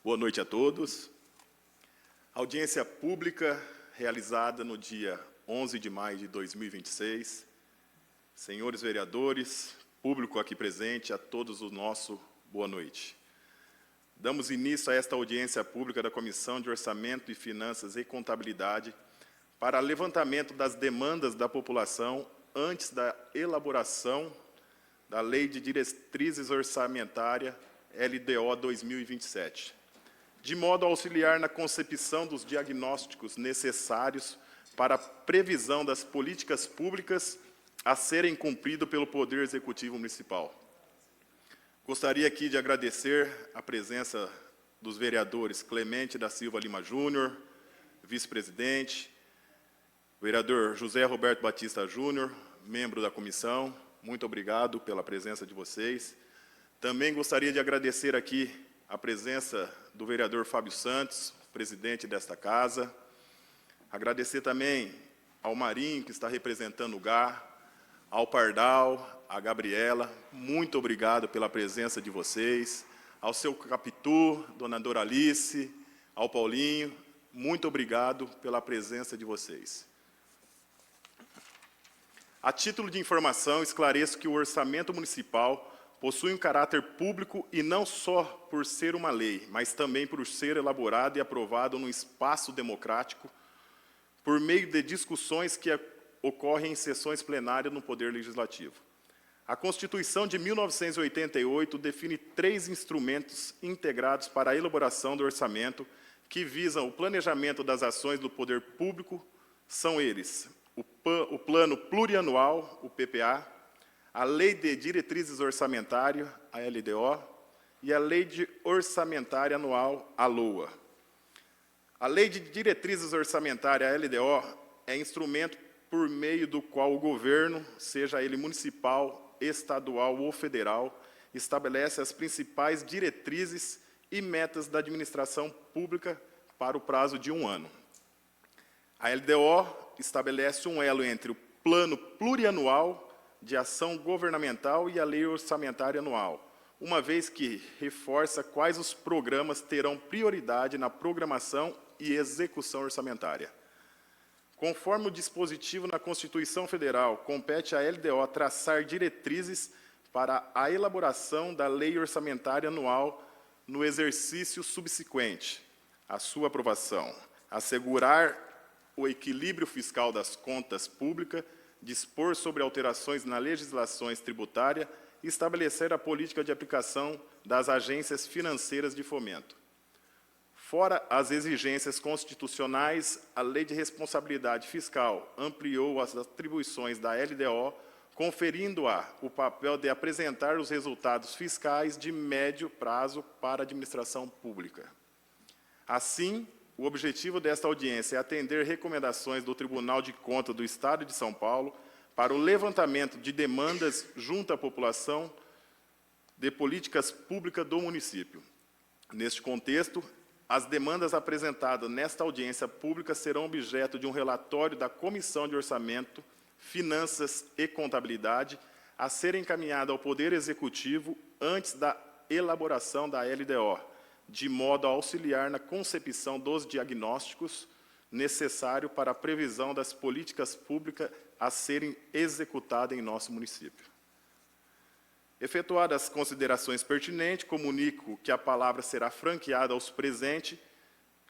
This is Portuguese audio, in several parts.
Boa noite a todos. Audiência pública realizada no dia 11 de maio de 2026. Senhores vereadores, público aqui presente, a todos o nosso boa noite. Damos início a esta audiência pública da Comissão de Orçamento e Finanças e Contabilidade para levantamento das demandas da população antes da elaboração da Lei de Diretrizes Orçamentárias LDO 2027, de modo a auxiliar na concepção dos diagnósticos necessários para a previsão das políticas públicas a serem cumpridas pelo Poder Executivo Municipal. Gostaria aqui de agradecer a presença dos vereadores Clemente da Silva Lima Júnior, vice-presidente, vereador José Roberto Batista Júnior, membro da comissão. Muito obrigado pela presença de vocês. Também gostaria de agradecer aqui a presença do vereador Fábio Santos, presidente desta casa. Agradecer também ao Marinho, que está representando o GAR, ao Pardal, à Gabriela. Muito obrigado pela presença de vocês. Ao seu Capitu, dona Doralice, ao Paulinho, muito obrigado pela presença de vocês. A título de informação, esclareço que o orçamento municipal possui um caráter público e não só por ser uma lei, mas também por ser elaborado e aprovado num espaço democrático, por meio de discussões que ocorrem em sessões plenárias no Poder Legislativo. A Constituição de 1988 define 3 instrumentos integrados para a elaboração do orçamento que visam o planejamento das ações do poder público. São eles: o Plano Plurianual, o PPA, a Lei de Diretrizes Orçamentárias, a LDO, e a Lei de Orçamentária Anual, a LOA. A Lei de Diretrizes Orçamentárias, a LDO, é instrumento por meio do qual o governo, seja ele municipal, estadual ou federal, estabelece as principais diretrizes e metas da administração pública para o prazo de 1 ano. A LDO estabelece um elo entre o Plano Plurianual de Ação Governamental e a Lei Orçamentária Anual, uma vez que reforça quais os programas terão prioridade na programação e execução orçamentária. Conforme o dispositivo na Constituição Federal, compete à LDO traçar diretrizes para a elaboração da Lei Orçamentária Anual no exercício subsequente à sua aprovação, assegurar o equilíbrio fiscal das contas públicas, dispor sobre alterações na legislação tributária e estabelecer a política de aplicação das agências financeiras de fomento. Fora as exigências constitucionais, a Lei de Responsabilidade Fiscal ampliou as atribuições da LDO, conferindo-a o papel de apresentar os resultados fiscais de médio prazo para a administração pública. Assim, o objetivo desta audiência é atender recomendações do Tribunal de Contas do Estado de São Paulo para o levantamento de demandas junto à população de políticas públicas do município. Neste contexto, as demandas apresentadas nesta audiência pública serão objeto de um relatório da Comissão de Orçamento, Finanças e Contabilidade a ser encaminhado ao Poder Executivo antes da elaboração da LDO, de modo a auxiliar na concepção dos diagnósticos necessários para a previsão das políticas públicas a serem executadas em nosso município. Efetuadas as considerações pertinentes, comunico que a palavra será franqueada aos presentes,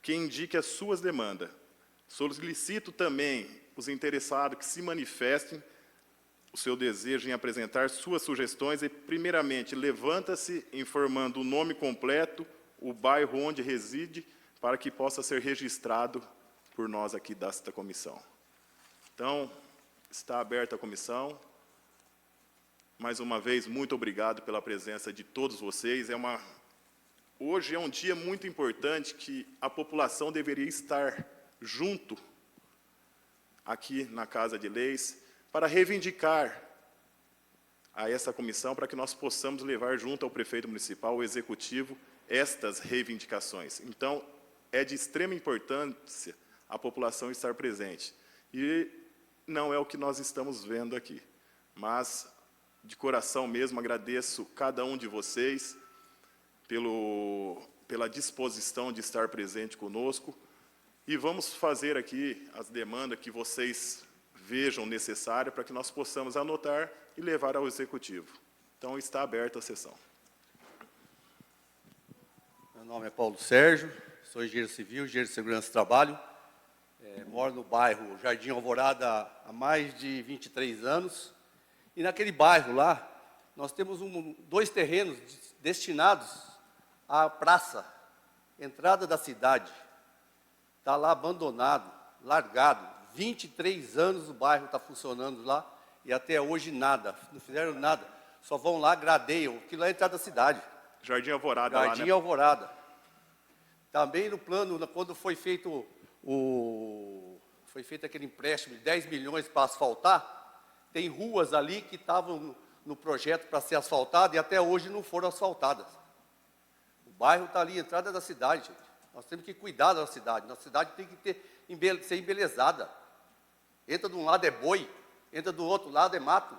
que indique as suas demandas. Solicito também os interessados que se manifestem o seu desejo em apresentar suas sugestões e, primeiramente, levanta-se informando o nome completo, o bairro onde reside, para que possa ser registrado por nós aqui desta comissão. Então, está aberta a comissão. Mais uma vez, muito obrigado pela presença de todos vocês. Hoje é um dia muito importante que a população deveria estar junto aqui na Casa de Leis para reivindicar a essa comissão, para que nós possamos levar junto ao prefeito municipal, ao executivo, estas reivindicações. Então, é de extrema importância a população estar presente. E não é o que nós estamos vendo aqui. Mas, de coração mesmo, agradeço cada um de vocês pela disposição de estar presente conosco, e vamos fazer aqui as demandas que vocês vejam necessárias para que nós possamos anotar e levar ao Executivo. Então, está aberta a sessão. Meu nome é Paulo Sérgio, sou engenheiro civil, engenheiro de segurança do trabalho. Moro no bairro Jardim Alvorada há mais de 23 anos. E naquele bairro lá, nós temos dois terrenos destinados à praça, entrada da cidade. Está lá abandonado, largado. 23 anos o bairro está funcionando lá e até hoje nada, não fizeram nada. Só vão lá, gradeiam, aquilo é a entrada da cidade. Jardim Alvorada, Jardim lá, né? Alvorada. Também no plano, quando foi feito aquele empréstimo de 10 milhões para asfaltar, tem ruas ali que estavam no projeto para ser asfaltadas e até hoje não foram asfaltadas. O bairro está ali, entrada da cidade, gente. Nós temos que cuidar da cidade. Nossa cidade tem que ser embelezada. Entra de um lado é boi, entra do outro lado é mato.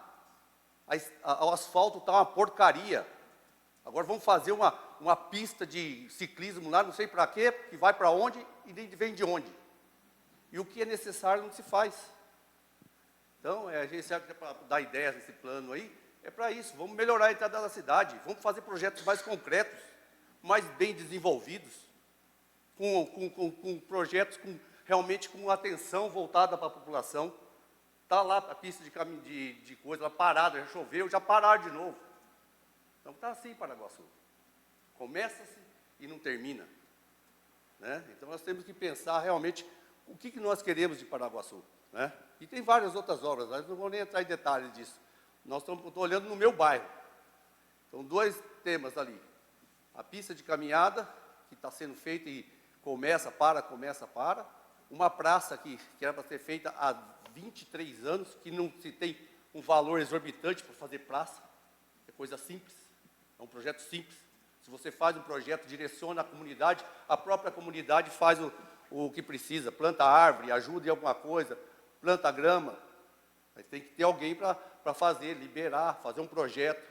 O asfalto está uma porcaria. Agora vamos fazer uma pista de ciclismo lá, não sei para quê, que vai para onde e vem de onde. E o que é necessário não se faz. Então, a gente sabe que é para dar ideias nesse plano aí, é para isso. Vamos melhorar a entrada da cidade, vamos fazer projetos mais concretos, mais bem desenvolvidos, com projetos realmente com atenção voltada para a população. Está lá a pista de coisa, lá parada, já choveu, já pararam de novo. Então está assim Paraguaçu. Começa-se e não termina. Né? Então nós temos que pensar realmente o que nós queremos de Paraguaçu. Né? E tem várias outras obras, nós não vamos nem entrar em detalhes disso. Estou olhando no meu bairro. Então, dois temas ali. A pista de caminhada, que está sendo feita e começa, para. Uma praça que era para ser feita há 23 anos, que não se tem um valor exorbitante para fazer praça. É coisa simples, é um projeto simples. Se você faz um projeto, direciona a comunidade, a própria comunidade faz o que precisa. Planta árvore, ajuda em alguma coisa, planta grama. Mas tem que ter alguém para fazer, liberar, fazer um projeto.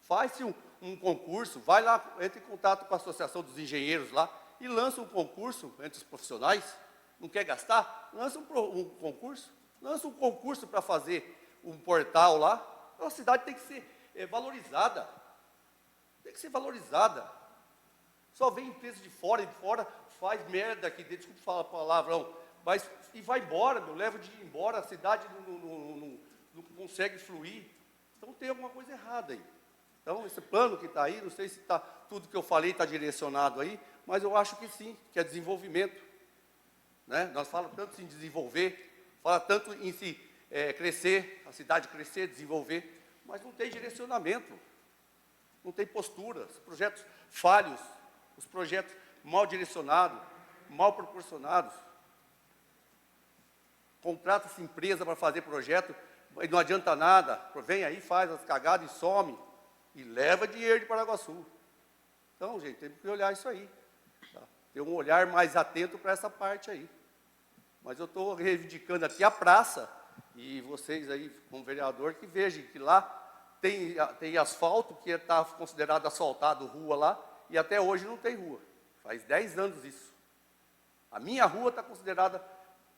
Faz-se um concurso, vai lá, entra em contato com a Associação dos Engenheiros lá e lança um concurso entre os profissionais. Não quer gastar? Lança um concurso para fazer um portal lá. A cidade tem que ser valorizada. Tem que ser valorizada. Só vem empresa de fora faz merda aqui dentro, desculpa falar palavrão, mas e vai embora, leva o dinheiro embora, a cidade não consegue fluir. Então tem alguma coisa errada aí. Então, esse plano que está aí, não sei se tudo que eu falei está direcionado aí, mas eu acho que sim, que é desenvolvimento. Né? Nós falamos tanto em desenvolver, fala tanto em se crescer, a cidade crescer, desenvolver, mas não tem direcionamento, não tem postura, os projetos falhos, os projetos mal direcionados, mal proporcionados. Contrata-se empresa para fazer projeto, e não adianta nada, vem aí, faz as cagadas e some, e leva dinheiro de Paraguaçu. Então, gente, temos que olhar isso aí. Tá? Ter um olhar mais atento para essa parte aí. Mas eu estou reivindicando aqui a praça, e vocês aí, como vereador, que vejam que lá tem asfalto, que está considerado asfaltado, rua lá, e até hoje não tem rua. Faz 10 anos isso. A minha rua está considerada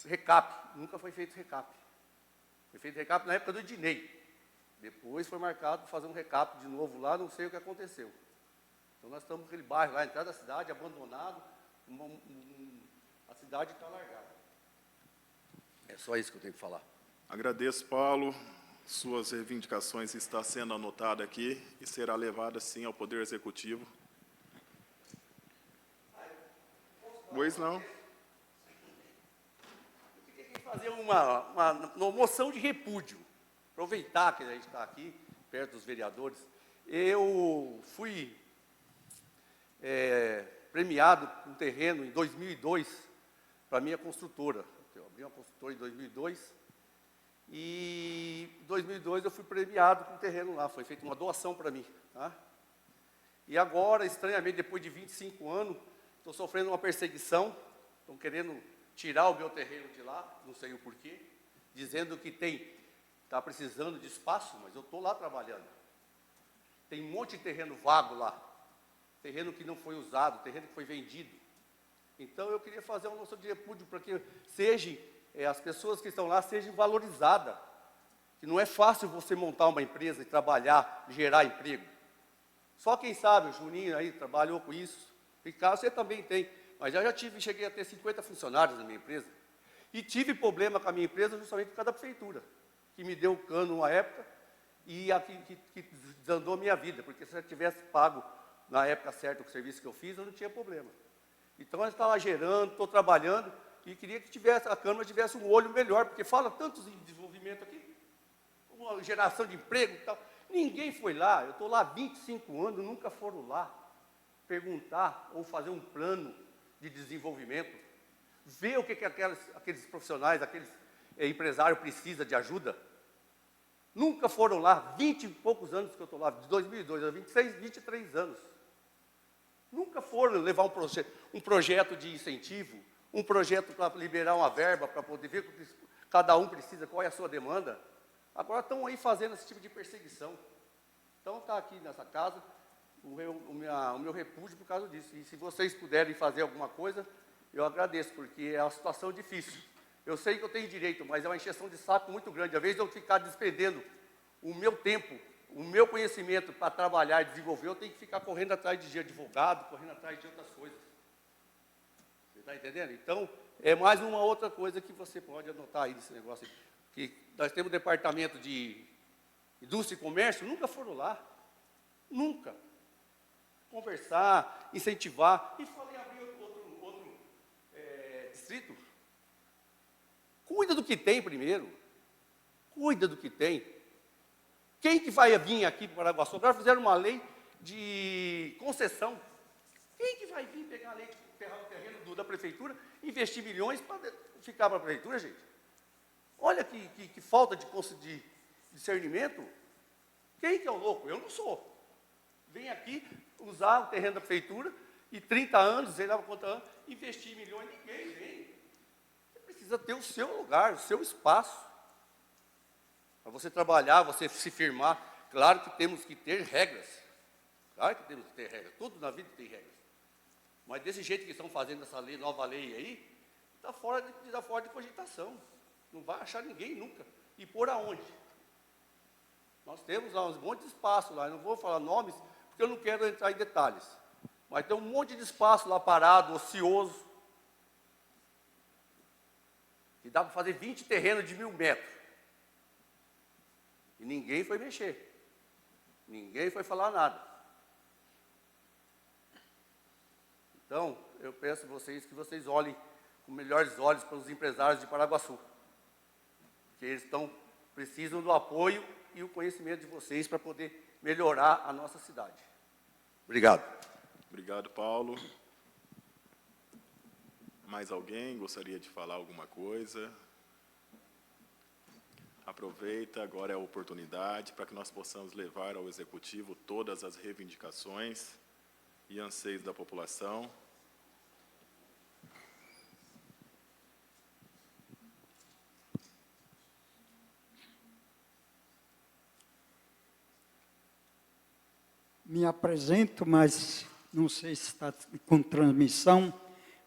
recap, nunca foi feito recap. Foi feito recap na época do Dinei. Depois foi marcado para fazer um recap de novo lá, não sei o que aconteceu. Então nós estamos naquele bairro lá, entrada da cidade, abandonado, a cidade está largada. É só isso que eu tenho que falar. Agradeço, Paulo. Suas reivindicações estão sendo anotadas aqui e será levada, sim, ao Poder Executivo. Pois não. Eu queria fazer uma moção de repúdio. Aproveitar que a gente está aqui, perto dos vereadores. Eu fui premiado com um terreno em 2002 para a minha construtora. Eu abri uma construtora em 2002 e em 2002 eu fui premiado com um terreno lá. Foi feita uma doação para mim. Tá? E agora, estranhamente, depois de 25 anos, estou sofrendo uma perseguição. Estão querendo tirar o meu terreno de lá, não sei o porquê, dizendo que está precisando de espaço, mas eu estou lá trabalhando. Tem um monte de terreno vago lá. terreno que não foi usado, terreno que foi vendido. Então, eu queria fazer uma noção de repúdio para que as pessoas que estão lá sejam valorizadas. Que não é fácil você montar uma empresa e trabalhar, gerar emprego. Só quem sabe, o Juninho aí trabalhou com isso. Ricardo, você também tem. Mas eu já cheguei a ter 50 funcionários na minha empresa. E tive problema com a minha empresa justamente por causa da prefeitura, que me deu cano uma época e que desandou a minha vida. Porque se eu tivesse pago na época certa o serviço que eu fiz, eu não tinha problema. Então, eu estava gerando, estou trabalhando, e queria que a Câmara tivesse um olho melhor, porque fala tantos em desenvolvimento aqui, uma geração de emprego e tal. Ninguém foi lá, eu estou lá há 25 anos, nunca foram lá perguntar ou fazer um plano de desenvolvimento, ver o que aqueles profissionais, aqueles empresários precisam de ajuda. Nunca foram lá, 20 e poucos anos que eu estou lá, de 2002 a 26, 23 anos. Nunca foram levar um projeto de incentivo, um projeto para liberar uma verba, para poder ver o que cada um precisa, qual é a sua demanda. Agora estão aí fazendo esse tipo de perseguição. Então, está aqui nessa casa o meu repúdio por causa disso. E se vocês puderem fazer alguma coisa, eu agradeço, porque é uma situação difícil. Eu sei que eu tenho direito, mas é uma encheção de saco muito grande. Às vezes eu ficar despendendo o meu tempo, o meu conhecimento para trabalhar e desenvolver, eu tenho que ficar correndo atrás de advogado, correndo atrás de outras coisas. Você está entendendo? Então, é mais uma outra coisa que você pode anotar aí nesse negócio. Que nós temos o departamento de indústria e comércio, nunca foram lá. Nunca. Conversar, incentivar. E falei abrir outro distrito. Cuida do que tem primeiro. Cuida do que tem. Quem que vai vir aqui para Paraguaçu? Agora fizeram uma lei de concessão. Quem que vai vir pegar a lei de ferrar o terreno da prefeitura, investir milhões para ficar para a prefeitura, gente? Olha que falta de discernimento. Quem que é o louco? Eu não sou. Vem aqui usar o terreno da prefeitura e 30 anos, sei lá quantos anos, investir milhões. Ninguém vem. Você precisa ter o seu lugar, o seu espaço. Para você trabalhar, você se firmar. Claro que temos que ter regras. Claro que temos que ter regras. Tudo na vida tem regras. Mas desse jeito que estão fazendo essa lei, nova lei aí, está fora de cogitação. Não vai achar ninguém nunca. E por aonde? Nós temos lá um monte de espaço lá. Eu não vou falar nomes, porque eu não quero entrar em detalhes. Mas tem um monte de espaço lá parado, ocioso. E dá para fazer 20 terrenos de 1.000 metros. E ninguém foi mexer. Ninguém foi falar nada. Então, eu peço a vocês que vocês olhem com melhores olhos para os empresários de Paraguaçu. Porque eles precisam do apoio e o conhecimento de vocês para poder melhorar a nossa cidade. Obrigado. Obrigado, Paulo. Mais alguém gostaria de falar alguma coisa? Aproveita, agora é a oportunidade para que nós possamos levar ao Executivo todas as reivindicações e anseios da população. Me apresento, mas não sei se está com transmissão,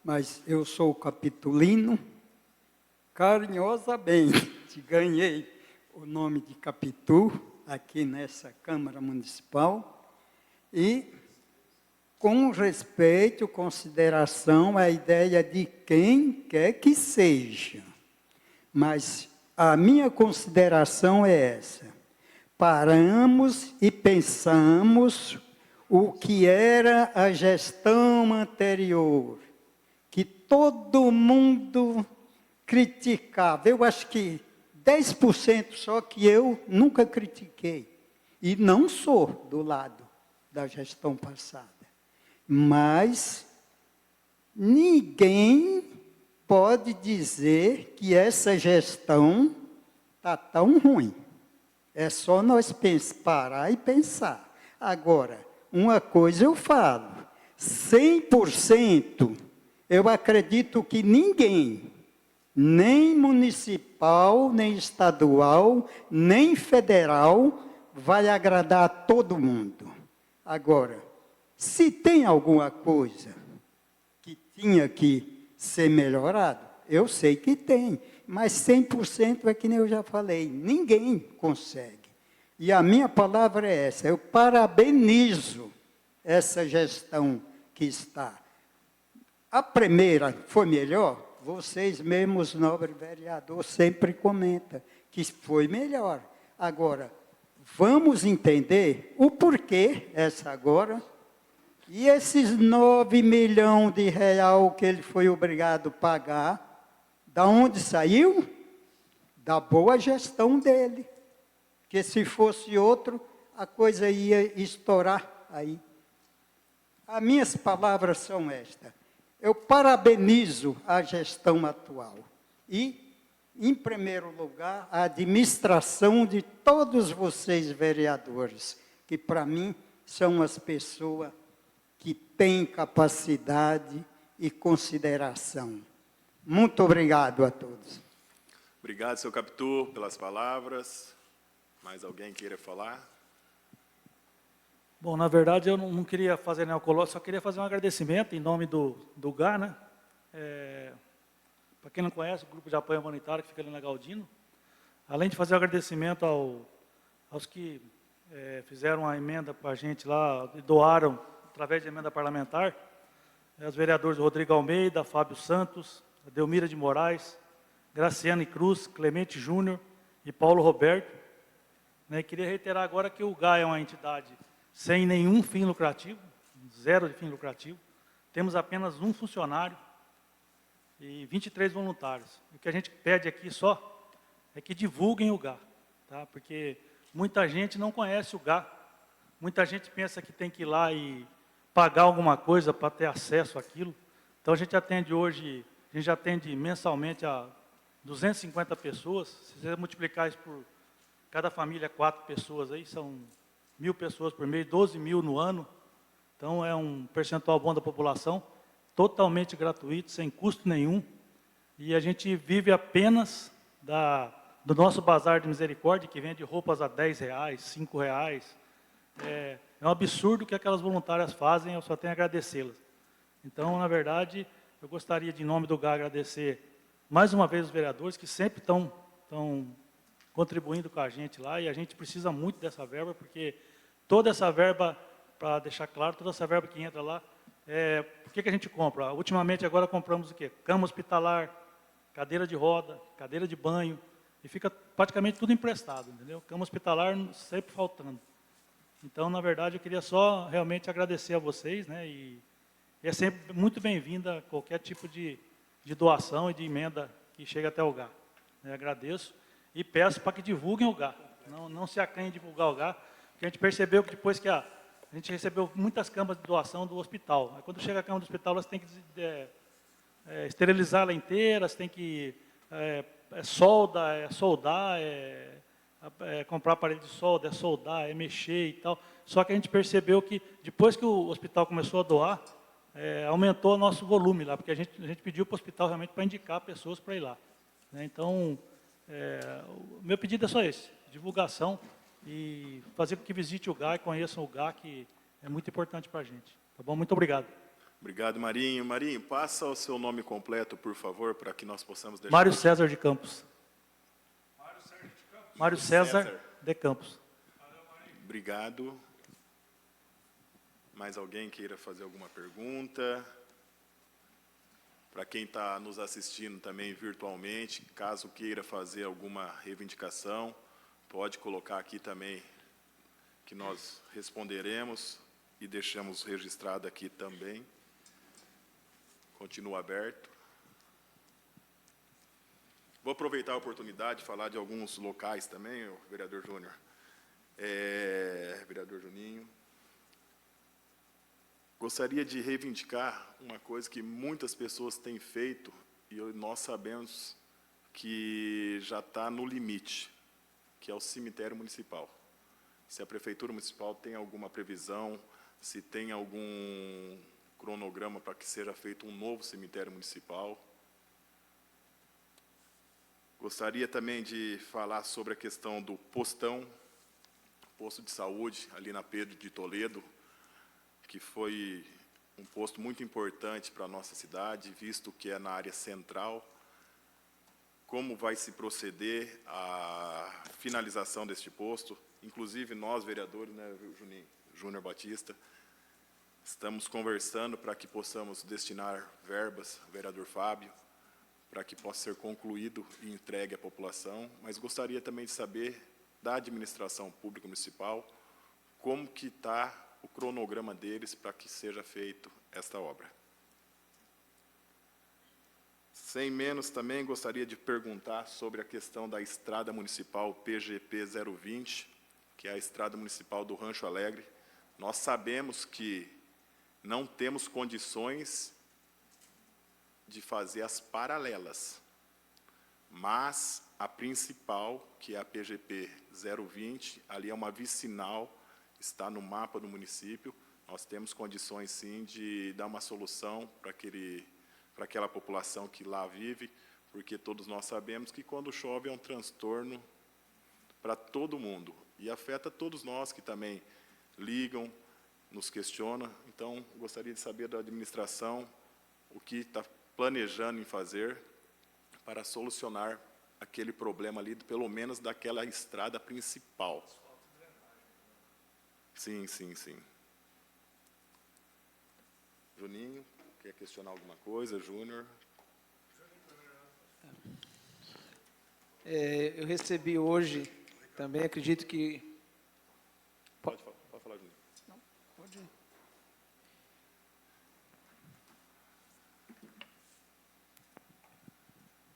mas eu sou o capitulino, carinhosamente ganhei o nome de Capitu aqui nessa Câmara Municipal e com respeito, consideração à ideia de quem quer que seja. Mas a minha consideração é essa. Paramos e pensamos o que era a gestão anterior, que todo mundo criticava. Eu acho que 10% só que eu nunca critiquei. E não sou do lado da gestão passada. Mas ninguém pode dizer que essa gestão está tão ruim. É só nós parar e pensar. Agora, uma coisa eu falo, 100% eu acredito que ninguém, nem municipal, nem estadual, nem federal, vai agradar a todo mundo. Agora, Se tem alguma coisa que tinha que ser melhorado, eu sei que tem, mas 100% é que nem eu já falei, ninguém consegue. E a minha palavra é essa, eu parabenizo essa gestão que está. A primeira foi melhor, vocês mesmos, nobre vereador, sempre comentam que foi melhor. Agora, vamos entender o porquê essa agora. E esses 9 milhões de reais que ele foi obrigado a pagar, da onde saiu? Da boa gestão dele. Que se fosse outro, a coisa ia estourar aí. As minhas palavras são estas. Eu parabenizo a gestão atual. E, em primeiro lugar, a administração de todos vocês, vereadores, que para mim são as pessoas que têm capacidade e consideração. Muito obrigado a todos. Obrigado, seu Capitu, pelas palavras. Mais alguém queira falar? Bom, na verdade, eu não queria fazer neocolóquio, só queria fazer um agradecimento em nome do GA, né? Para quem não conhece, o Grupo de Apoio Humanitário, que fica ali na Galdino. Além de fazer um agradecimento aos que fizeram a emenda para a gente lá, e doaram, através de emenda parlamentar, os vereadores Rodrigo Almeida, Fábio Santos, Delmira de Moraes, Graciane Cruz, Clemente Júnior e Paulo Roberto. Queria reiterar agora que o GA é uma entidade sem nenhum fim lucrativo, zero de fim lucrativo. Temos apenas um funcionário e 23 voluntários. O que a gente pede aqui só é que divulguem o GA, tá? Porque muita gente não conhece o GA. Muita gente pensa que tem que ir lá e pagar alguma coisa para ter acesso àquilo. Então, a gente já atende mensalmente a 250 pessoas. Se você multiplicar isso por cada família, 4 pessoas, aí são 1.000 pessoas por mês, 12 mil no ano. Então, é um percentual bom da população, totalmente gratuito, sem custo nenhum. E a gente vive apenas do nosso bazar de misericórdia, que vende roupas a R$10, R$5. É um absurdo o que aquelas voluntárias fazem, eu só tenho a agradecê-las. Então, na verdade, eu gostaria, de em nome do GA, agradecer mais uma vez os vereadores, que sempre estão contribuindo com a gente lá, e a gente precisa muito dessa verba, porque toda essa verba, para deixar claro, toda essa verba que entra lá, por que a gente compra? Ultimamente, agora compramos o quê? Cama hospitalar, cadeira de roda, cadeira de banho, e fica praticamente tudo emprestado, entendeu? Cama hospitalar sempre faltando. Então, na verdade, eu queria só realmente agradecer a vocês, né? E é sempre muito bem-vinda qualquer tipo de doação e de emenda que chegue até o GA. Agradeço e peço para que divulguem o GA. Não se acanhem de divulgar o GA, porque a gente percebeu que depois que a gente recebeu muitas camas de doação do hospital. Aí, quando chega a cama do hospital, você tem que esterilizar ela inteira, você tem que soldar, comprar aparelho de solda, soldar, mexer e tal. Só que a gente percebeu que, depois que o hospital começou a doar, aumentou o nosso volume lá, porque a gente pediu para o hospital realmente para indicar pessoas para ir lá. Então, o meu pedido é só esse, divulgação e fazer com que visite o GA e conheçam o GA, que é muito importante para a gente. Tá bom? Muito obrigado. Obrigado, Marinho. Marinho, passa o seu nome completo, por favor, para que nós possamos deixar... Mário César de Campos. Mário César de Campos. Obrigado. Mais alguém queira fazer alguma pergunta? Para quem está nos assistindo também virtualmente, caso queira fazer alguma reivindicação, pode colocar aqui também, que nós responderemos e deixamos registrado aqui também. Continua aberto. Vou aproveitar a oportunidade de falar de alguns locais também, o vereador Júnior. Vereador Juninho. Gostaria de reivindicar uma coisa que muitas pessoas têm feito e nós sabemos que já está no limite, que é o cemitério municipal. Se a Prefeitura Municipal tem alguma previsão, se tem algum cronograma para que seja feito um novo cemitério municipal. Gostaria também de falar sobre a questão do postão, posto de saúde, ali na Pedro de Toledo, que foi um posto muito importante para a nossa cidade, visto que é na área central. Como vai se proceder à finalização deste posto? Inclusive, nós, vereadores, né, Juninho, Júnior Batista, estamos conversando para que possamos destinar verbas, vereador Fábio, para que possa ser concluído e entregue à população, mas gostaria também de saber da administração pública municipal como que está o cronograma deles para que seja feito esta obra. Sem menos, também gostaria de perguntar sobre a questão da estrada municipal PGP 020, que é a estrada municipal do Rancho Alegre. Nós sabemos que não temos condições de fazer as paralelas, mas a principal, que é a PGP 020, ali é uma vicinal, está no mapa do município. Nós temos condições, sim, de dar uma solução para aquela população que lá vive, porque todos nós sabemos que quando chove é um transtorno para todo mundo, e afeta todos nós que também ligam, nos questionam. Então, gostaria de saber da administração o que está planejando em fazer para solucionar aquele problema ali, pelo menos daquela estrada principal. Sim, sim, sim. Juninho, quer questionar alguma coisa? Júnior? Eu recebi hoje, também acredito que... Pode falar, Juninho. Não, pode ir.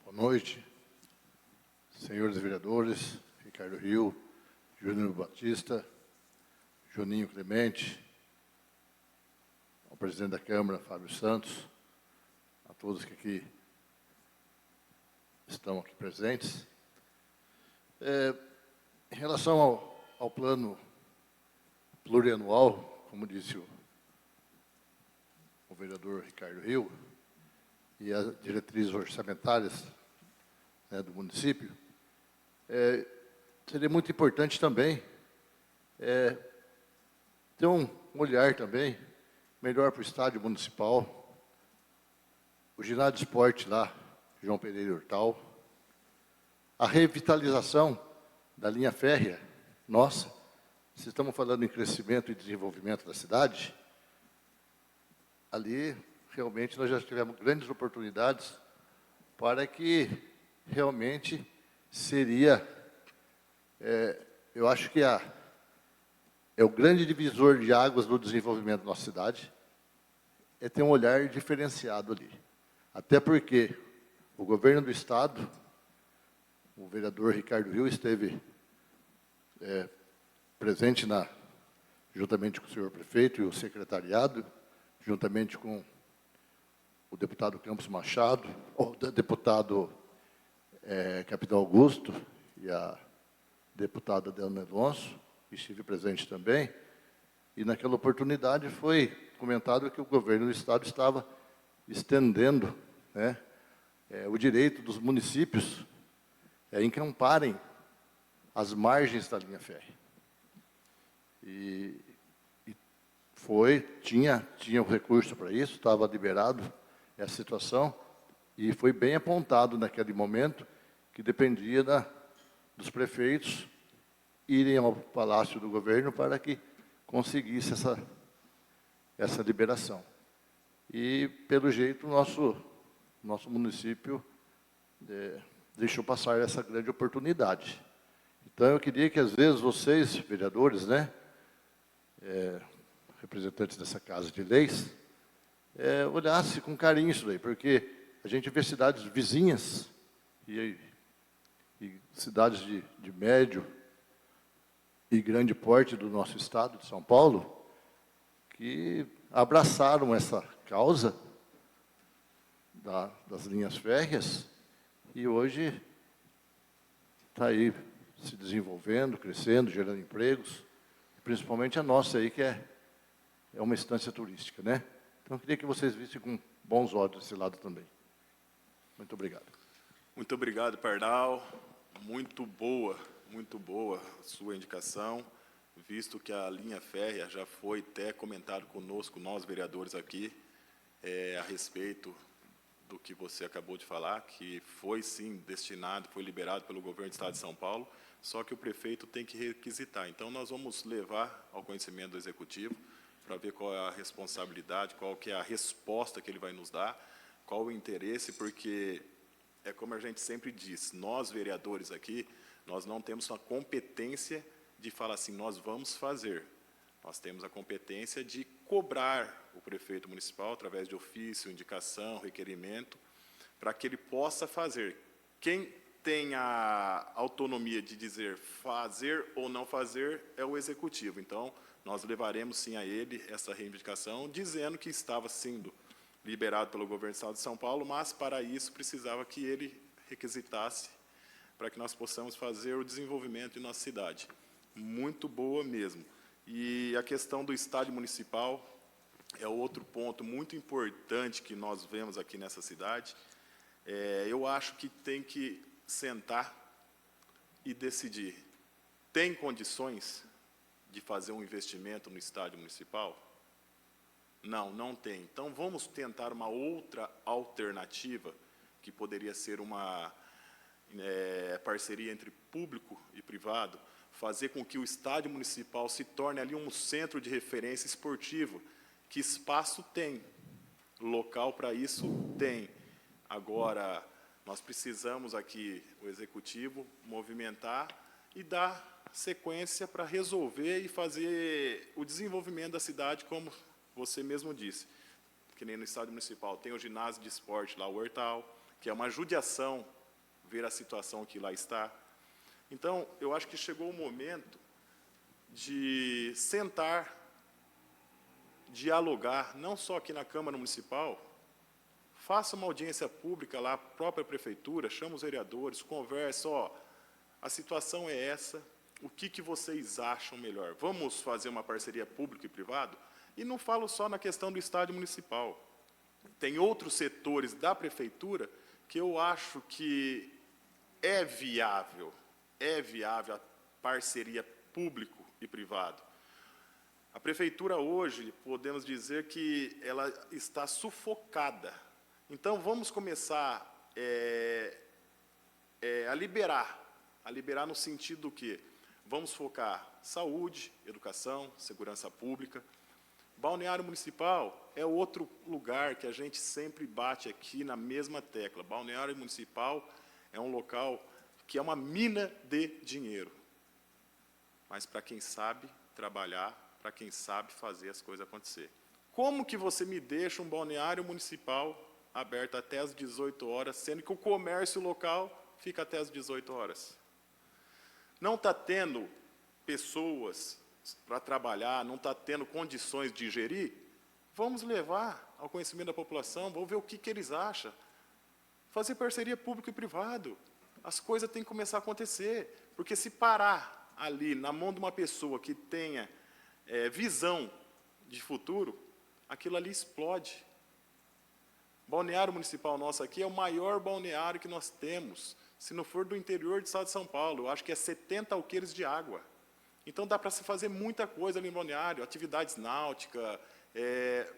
Boa noite, senhores vereadores, Ricardo Rio, Júnior Batista, Juninho Clemente, ao presidente da Câmara, Fábio Santos, a todos que aqui estão aqui presentes. Em relação ao plano plurianual, como disse o vereador Ricardo Rio, e as diretrizes orçamentárias, né, do município, seria muito importante também ter um olhar também melhor para o estádio municipal, o ginásio de esporte lá, João Pereira Hortal, a revitalização da linha férrea. Nossa, se estamos falando em crescimento e desenvolvimento da cidade, ali realmente nós já tivemos grandes oportunidades para que realmente seria, eu acho que é o grande divisor de águas do desenvolvimento da nossa cidade, é ter um olhar diferenciado ali. Até porque o governo do Estado, o vereador Ricardo Rio esteve presente juntamente com o senhor prefeito e o secretariado, juntamente com o deputado Campos Machado, o deputado Capitão Augusto e a deputada Delma Alonso, que estive presente também, e naquela oportunidade foi comentado que o governo do Estado estava estendendo, né, o direito dos municípios encamparem as margens da linha férrea. E tinha o recurso para isso, estava liberado essa situação, e foi bem apontado naquele momento que dependia dos prefeitos irem ao Palácio do Governo para que conseguisse essa liberação. E, pelo jeito, nosso município deixou passar essa grande oportunidade. Então, eu queria que, às vezes, vocês, vereadores, né, representantes dessa Casa de Leis, olhassem com carinho isso daí, porque a gente vê cidades vizinhas e cidades de médio e grande porte do nosso estado de São Paulo, que abraçaram essa causa das linhas férreas e hoje está aí se desenvolvendo, crescendo, gerando empregos, principalmente a nossa aí, que é uma instância turística, né? Então, eu queria que vocês vissem com bons olhos esse lado também. Muito obrigado. Muito obrigado, Pardal. Muito boa a sua indicação. visto que a linha férrea já foi até comentado conosco, nós vereadores aqui, a respeito do que você acabou de falar, que foi sim destinado, foi liberado pelo governo do Estado de São Paulo, só que o prefeito tem que requisitar. Então, nós vamos levar ao conhecimento do Executivo, para ver qual é a responsabilidade, qual que é a resposta que ele vai nos dar, qual o interesse, porque é como a gente sempre diz, nós vereadores aqui, nós não temos a competência de falar assim, nós vamos fazer. Nós temos a competência de cobrar o prefeito municipal, através de ofício, indicação, requerimento, para que ele possa fazer. Quem tem a autonomia de dizer fazer ou não fazer é o Executivo. Então, nós levaremos, sim, a ele essa reivindicação, dizendo que estava sendo liberado pelo governo do Estado de São Paulo, mas, para isso, precisava que ele requisitasse para que nós possamos fazer o desenvolvimento em nossa cidade. Muito boa mesmo. E a questão do estádio municipal é outro ponto muito importante que nós vemos aqui nessa cidade. Eu acho que tem que sentar e decidir. Tem condições de fazer um investimento no estádio municipal? Não, não tem. Então, vamos tentar uma outra alternativa, que poderia ser uma parceria entre público e privado, fazer com que o estádio municipal se torne ali um centro de referência esportivo, que espaço tem, local para isso tem. Agora, nós precisamos aqui, o Executivo, movimentar e dar sequência para resolver e fazer o desenvolvimento da cidade, como você mesmo disse. Que nem no estádio municipal, tem o ginásio de esporte lá, o Hortal, que é uma judiação ver a situação que lá está. Então, eu acho que chegou o momento de sentar, dialogar, não só aqui na Câmara Municipal, faça uma audiência pública lá, a própria Prefeitura, chama os vereadores, conversa, a situação é essa, o que vocês acham melhor? Vamos fazer uma parceria público e privado? E não falo só na questão do estádio municipal. Tem outros setores da Prefeitura que eu acho que é viável a parceria público e privado. A Prefeitura hoje, podemos dizer que ela está sufocada. Então, vamos começar a liberar no sentido do quê? Vamos focar saúde, educação, segurança pública. Balneário Municipal é outro lugar que a gente sempre bate aqui na mesma tecla. Balneário Municipal é um local que é uma mina de dinheiro. Mas para quem sabe trabalhar, para quem sabe fazer as coisas acontecer. Como que você me deixa um balneário municipal aberto até às 18 horas, sendo que o comércio local fica até às 18 horas? Não está tendo pessoas para trabalhar, não está tendo condições de gerir? Vamos levar ao conhecimento da população, vamos ver o que eles acham. Fazer parceria público e privado. As coisas têm que começar a acontecer, porque se parar ali na mão de uma pessoa que tenha visão de futuro, aquilo ali explode. Balneário Municipal nosso aqui é o maior balneário que nós temos. Se não for do interior do Estado de São Paulo, eu acho que é 70 alqueires de água. Então, dá para se fazer muita coisa ali no balneário, atividades náuticas,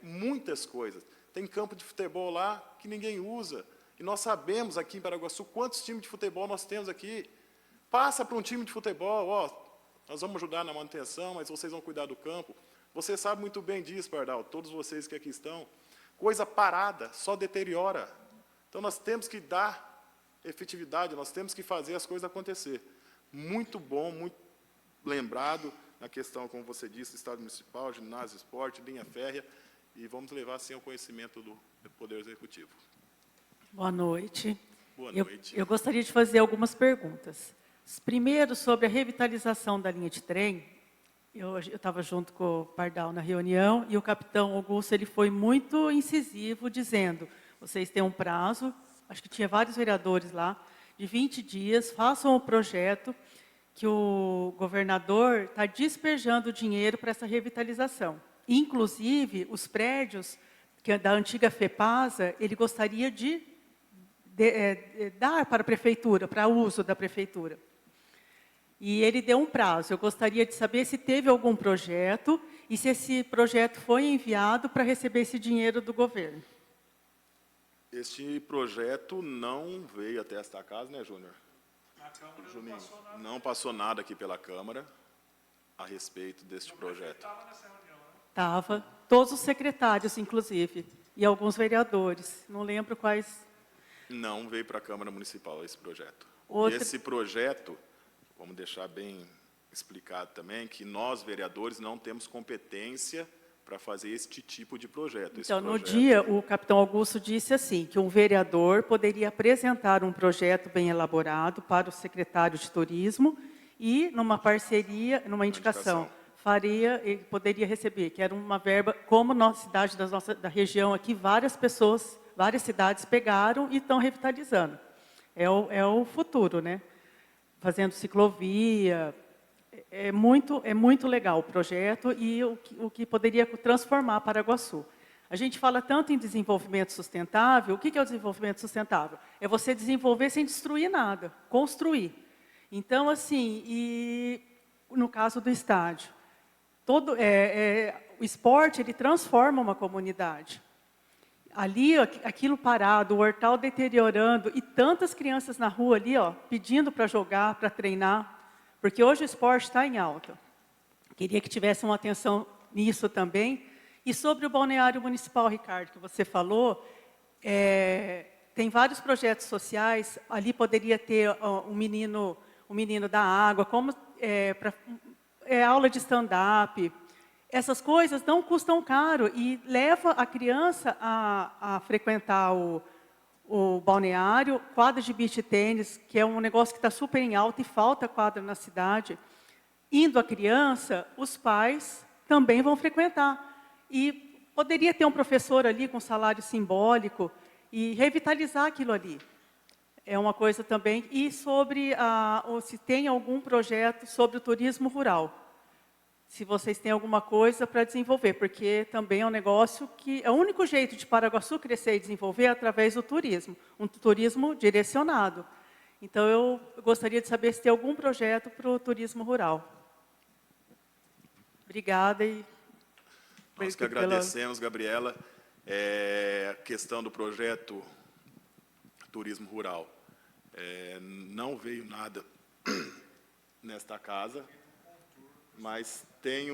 muitas coisas. Tem campo de futebol lá que ninguém usa. E nós sabemos aqui em Paraguaçu quantos times de futebol nós temos aqui. Passa para um time de futebol, nós vamos ajudar na manutenção, mas vocês vão cuidar do campo. Você sabe muito bem disso, Pardal, todos vocês que aqui estão. Coisa parada, só deteriora. Então, nós temos que dar efetividade, nós temos que fazer as coisas acontecer. Muito bom, muito lembrado na questão, como você disse, do Estado Municipal, ginásio, esporte, linha férrea, e vamos levar, assim, ao conhecimento do Poder Executivo. Boa noite. Boa noite. Eu gostaria de fazer algumas perguntas. Primeiro, sobre a revitalização da linha de trem, eu estava junto com o Pardal na reunião, e o capitão Augusto ele foi muito incisivo, dizendo, vocês têm um prazo, acho que tinha vários vereadores lá, de 20 dias, façam o projeto, que o governador está despejando dinheiro para essa revitalização. Inclusive, os prédios da antiga FEPASA, ele gostaria de dar para a prefeitura, para uso da prefeitura. E ele deu um prazo. Eu gostaria de saber se teve algum projeto e se esse projeto foi enviado para receber esse dinheiro do governo. Este projeto não veio até esta casa, né, Júnior? Juninho, não passou nada aqui pela Câmara a respeito deste projeto. Estava, todos os secretários, inclusive, e alguns vereadores. Não lembro quais. Não veio para a Câmara Municipal esse projeto. Outra- E esse projeto, vamos deixar bem explicado também, que nós, vereadores, não temos competência para fazer este tipo de projeto. Esse Então, no projeto- dia, o capitão Augusto disse assim, que um vereador poderia apresentar um projeto bem elaborado para o secretário de turismo e, numa parceria, numa indicação, ele poderia receber, que era uma verba, como nossa cidade, da região aqui, várias pessoas, várias cidades pegaram e estão revitalizando. É o futuro, né? Fazendo ciclovia. É muito legal o projeto e o que poderia transformar Paraguaçu. A gente fala tanto em desenvolvimento sustentável. O que é o desenvolvimento sustentável? É você desenvolver sem destruir nada, construir. Então, assim, e no caso do estádio, o esporte ele transforma uma comunidade. Ali, aquilo parado, o hortal deteriorando e tantas crianças na rua ali, ó, pedindo para jogar, para treinar. Porque hoje o esporte está em alta. Queria que tivesse uma atenção nisso também. E sobre o balneário municipal, Ricardo, que você falou, tem vários projetos sociais. Ali poderia ter um menino da água, como aula de stand-up. Essas coisas não custam caro e leva a criança a frequentar o balneário, quadra de beach tênis, que é um negócio que está super em alta e falta quadra na cidade. Indo a criança, os pais também vão frequentar. E poderia ter um professor ali com salário simbólico e revitalizar aquilo ali. É uma coisa também. E sobre ou se tem algum projeto sobre o turismo rural. Se vocês têm alguma coisa para desenvolver, porque também é um negócio que é o único jeito de Paraguaçu crescer e desenvolver é através do turismo, um turismo direcionado. Então, eu gostaria de saber se tem algum projeto para o turismo rural. Obrigada. Nós que agradecemos, Gabriela. A questão do projeto Turismo Rural. Não veio nada nesta casa. Mas tem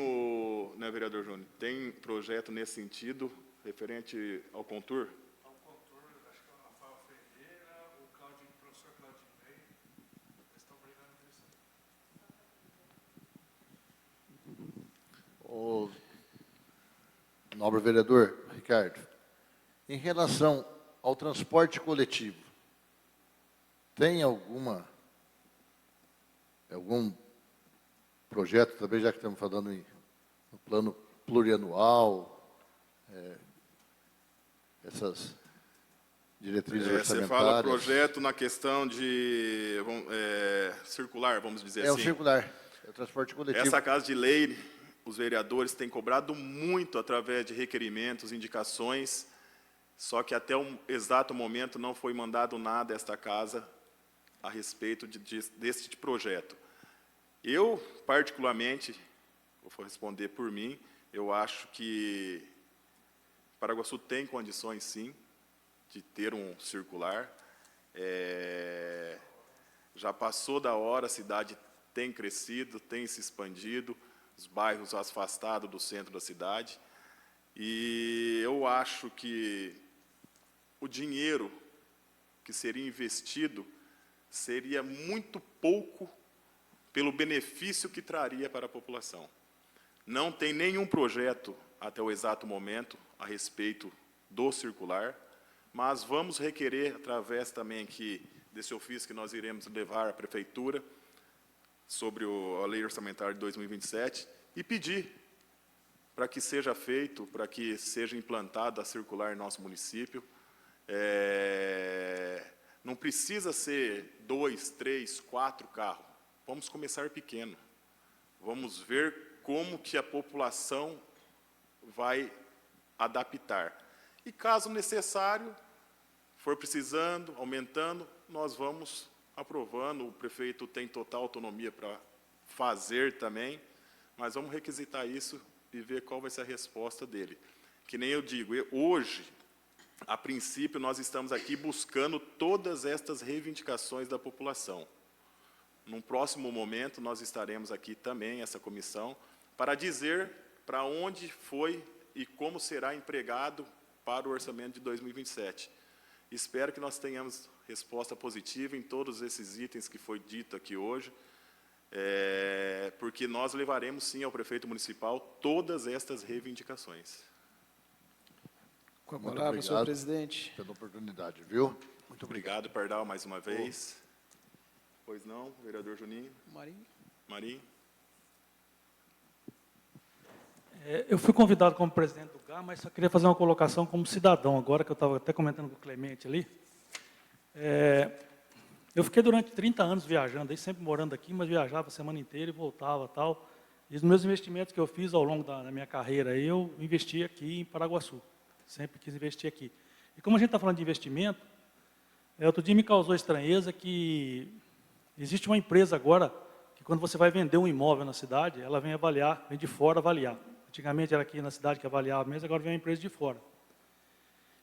né, vereador Júnior, tem projeto nesse sentido, referente ao Contur? Ao Contur, acho que é o Rafael Ferreira, o professor Claudinho Ney, eles estão brigando nisso. O nobre vereador Ricardo, em relação ao transporte coletivo, tem algum projeto também, já que estamos falando no plano plurianual, essas diretrizes orçamentárias? Você fala projeto na questão de circular, vamos dizer assim. É o circular, é o transporte coletivo. Essa casa de lei, os vereadores têm cobrado muito através de requerimentos, indicações, só que até o exato momento não foi mandado nada a esta casa a respeito desse projeto. Eu, particularmente, vou responder por mim, eu acho que Paraguaçu tem condições, sim, de ter um circular. Já passou da hora, a cidade tem crescido, tem se expandido, os bairros afastados do centro da cidade. E eu acho que o dinheiro que seria investido seria muito pouco pelo benefício que traria para a população. Não tem nenhum projeto, até o exato momento, a respeito do circular, mas vamos requerer, através também aqui desse ofício que nós iremos levar à Prefeitura, sobre a Lei Orçamentária de 2027, e pedir para que seja feito, para que seja implantada a circular em nosso município. Não precisa ser 2, 3, 4 carros. Vamos começar pequeno. Vamos ver como que a população vai adaptar. E, caso necessário, for precisando, aumentando, nós vamos aprovando. O prefeito tem total autonomia para fazer também, mas vamos requisitar isso e ver qual vai ser a resposta dele. Que nem eu digo, hoje, a princípio, nós estamos aqui buscando todas estas reivindicações da população. Num próximo momento, nós estaremos aqui também, essa comissão, para dizer para onde foi e como será empregado para o orçamento de 2027. Espero que nós tenhamos resposta positiva em todos esses itens que foi dito aqui hoje, porque nós levaremos, sim, ao prefeito municipal todas estas reivindicações. Com a Muito palavra, senhor obrigado presidente. pela oportunidade, viu? Muito Obrigado, Pardal, mais uma vez. Pois não, vereador Juninho? Marinho. Marinho? Eu fui convidado como presidente do GAR, mas só queria fazer uma colocação como cidadão, agora que eu estava até comentando com o Clemente ali. Eu fiquei durante 30 anos viajando, aí sempre morando aqui, mas viajava a semana inteira e voltava tal. E os meus investimentos que eu fiz ao longo da minha carreira, aí eu investi aqui em Paraguaçu. Sempre quis investir aqui. E como a gente está falando de investimento, outro dia me causou estranheza que existe uma empresa agora que quando você vai vender um imóvel na cidade, ela vem avaliar, vem de fora avaliar. Antigamente era aqui na cidade que avaliava mesmo, agora vem uma empresa de fora.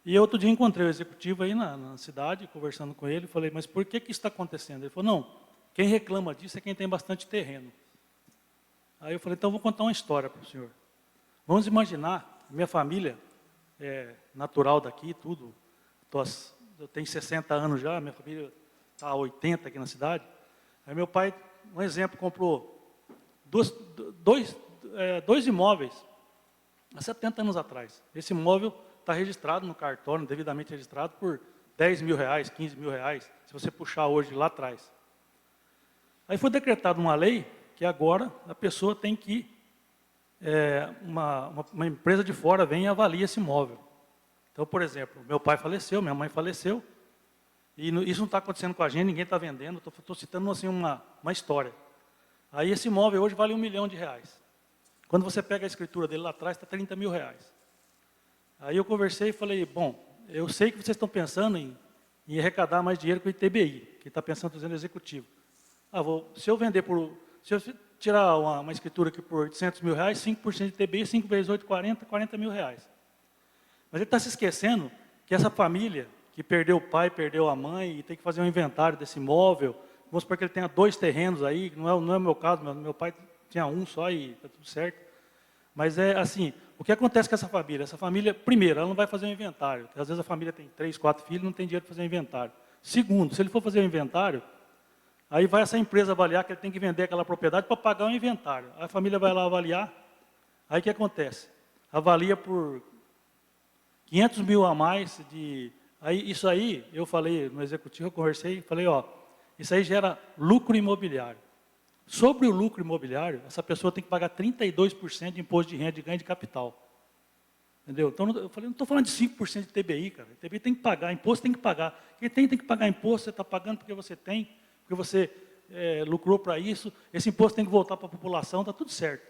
E outro dia encontrei o executivo aí na cidade, conversando com ele, falei, mas por que isso está acontecendo? Ele falou, não, quem reclama disso é quem tem bastante terreno. Aí eu falei, então eu vou contar uma história para o senhor. Vamos imaginar, minha família é natural daqui, tudo. Eu tenho 60 anos já, minha família está há 80 aqui na cidade. Aí meu pai, um exemplo, comprou dois imóveis há 70 anos atrás. Esse imóvel está registrado no cartório, devidamente registrado, por 10 mil reais, 15 mil reais, se você puxar hoje lá atrás. Aí foi decretada uma lei que agora a pessoa tem que uma empresa de fora vem e avalia esse imóvel. Então, por exemplo, meu pai faleceu, minha mãe faleceu, e isso não está acontecendo com a gente, ninguém está vendendo, estou citando assim, uma história. Aí esse imóvel hoje vale R$1 milhão. Quando você pega a escritura dele lá atrás, está 30 mil reais. Aí eu conversei e falei, bom, eu sei que vocês estão pensando em arrecadar mais dinheiro com o ITBI, que está pensando em fazer no executivo. Se eu vender se eu tirar uma escritura aqui por R$800 mil, 5% de ITBI, 5 vezes 8, 40 mil reais. Mas ele está se esquecendo que essa família, que perdeu o pai, perdeu a mãe, e tem que fazer um inventário desse imóvel, vamos supor que ele tenha 2 terrenos aí, não é o meu caso, meu pai tinha um só e está tudo certo. Mas é assim, o que acontece com essa família? Essa família, primeiro, ela não vai fazer um inventário, porque às vezes a família tem 3, 4 filhos e não tem dinheiro para fazer um inventário. Segundo, se ele for fazer um inventário, aí vai essa empresa avaliar que ele tem que vender aquela propriedade para pagar o inventário. Aí a família vai lá avaliar, aí o que acontece? Avalia por 500 mil a mais isso aí, eu falei no executivo, eu conversei, falei, isso aí gera lucro imobiliário. Sobre o lucro imobiliário, essa pessoa tem que pagar 32% de imposto de renda de ganho de capital. Entendeu? Então, eu falei, não estou falando de 5% de TBI, cara. TBI tem que pagar, imposto tem que pagar. Quem tem que pagar imposto, você está pagando porque você tem, porque você lucrou para isso, esse imposto tem que voltar para a população, está tudo certo.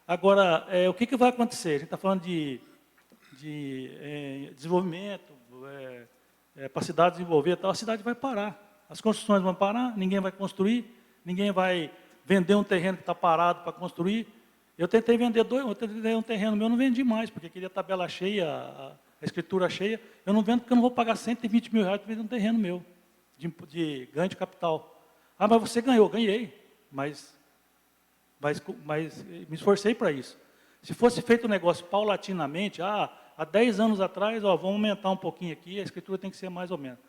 Agora, o que vai acontecer? A gente está falando de desenvolvimento, para a cidade desenvolver, a cidade vai parar. As construções vão parar, ninguém vai construir, ninguém vai vender um terreno que está parado para construir. Eu tentei vender um terreno meu, não vendi mais, porque queria a tabela cheia, a escritura cheia. Eu não vendo porque eu não vou pagar 120 mil reais para vender um terreno meu, de ganho de capital. Ah, mas você ganhou, ganhei, mas me esforcei para isso. Se fosse feito o negócio paulatinamente, há 10 anos atrás, vamos aumentar um pouquinho aqui, a escritura tem que ser mais ou menos.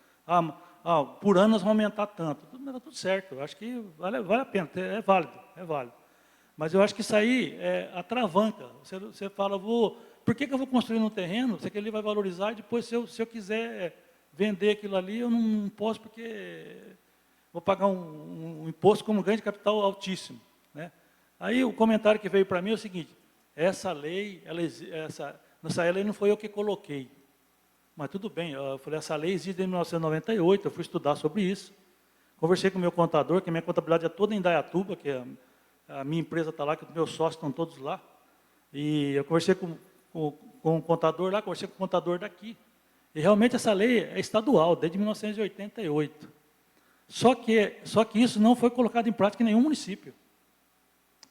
Por ano nós vamos aumentar tanto. Está tudo certo, eu acho que vale a pena, é válido. Mas eu acho que isso aí atravanca. Você fala, por que eu vou construir no terreno? Você que ele vai valorizar, e depois, se eu quiser vender aquilo ali, eu não posso, porque vou pagar um imposto como ganho de capital altíssimo. Né? Aí o comentário que veio para mim é o seguinte, essa lei não foi eu que coloquei. Mas tudo bem, eu falei, essa lei existe desde 1998, eu fui estudar sobre isso. Conversei com o meu contador, que a minha contabilidade é toda em Indaiatuba, que a minha empresa está lá, que os meus sócios estão todos lá. E eu conversei com o contador lá, conversei com o contador daqui. E realmente essa lei é estadual, desde 1988. Só que isso não foi colocado em prática em nenhum município.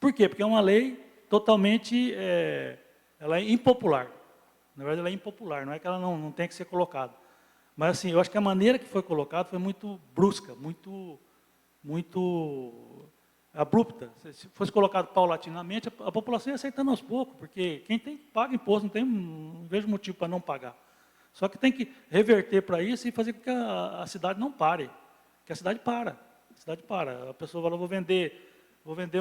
Por quê? Porque é uma lei totalmente ela é impopular. Na verdade, ela é impopular, não é que ela não tem que ser colocada. Mas, assim, eu acho que a maneira que foi colocada foi muito brusca, muito abrupta. Se fosse colocado paulatinamente, a população ia aceitando aos poucos, porque quem tem paga imposto, não vejo motivo para não pagar. Só que tem que reverter para isso e fazer com que a cidade não pare, que a cidade para. A cidade para. A pessoa fala, vou vender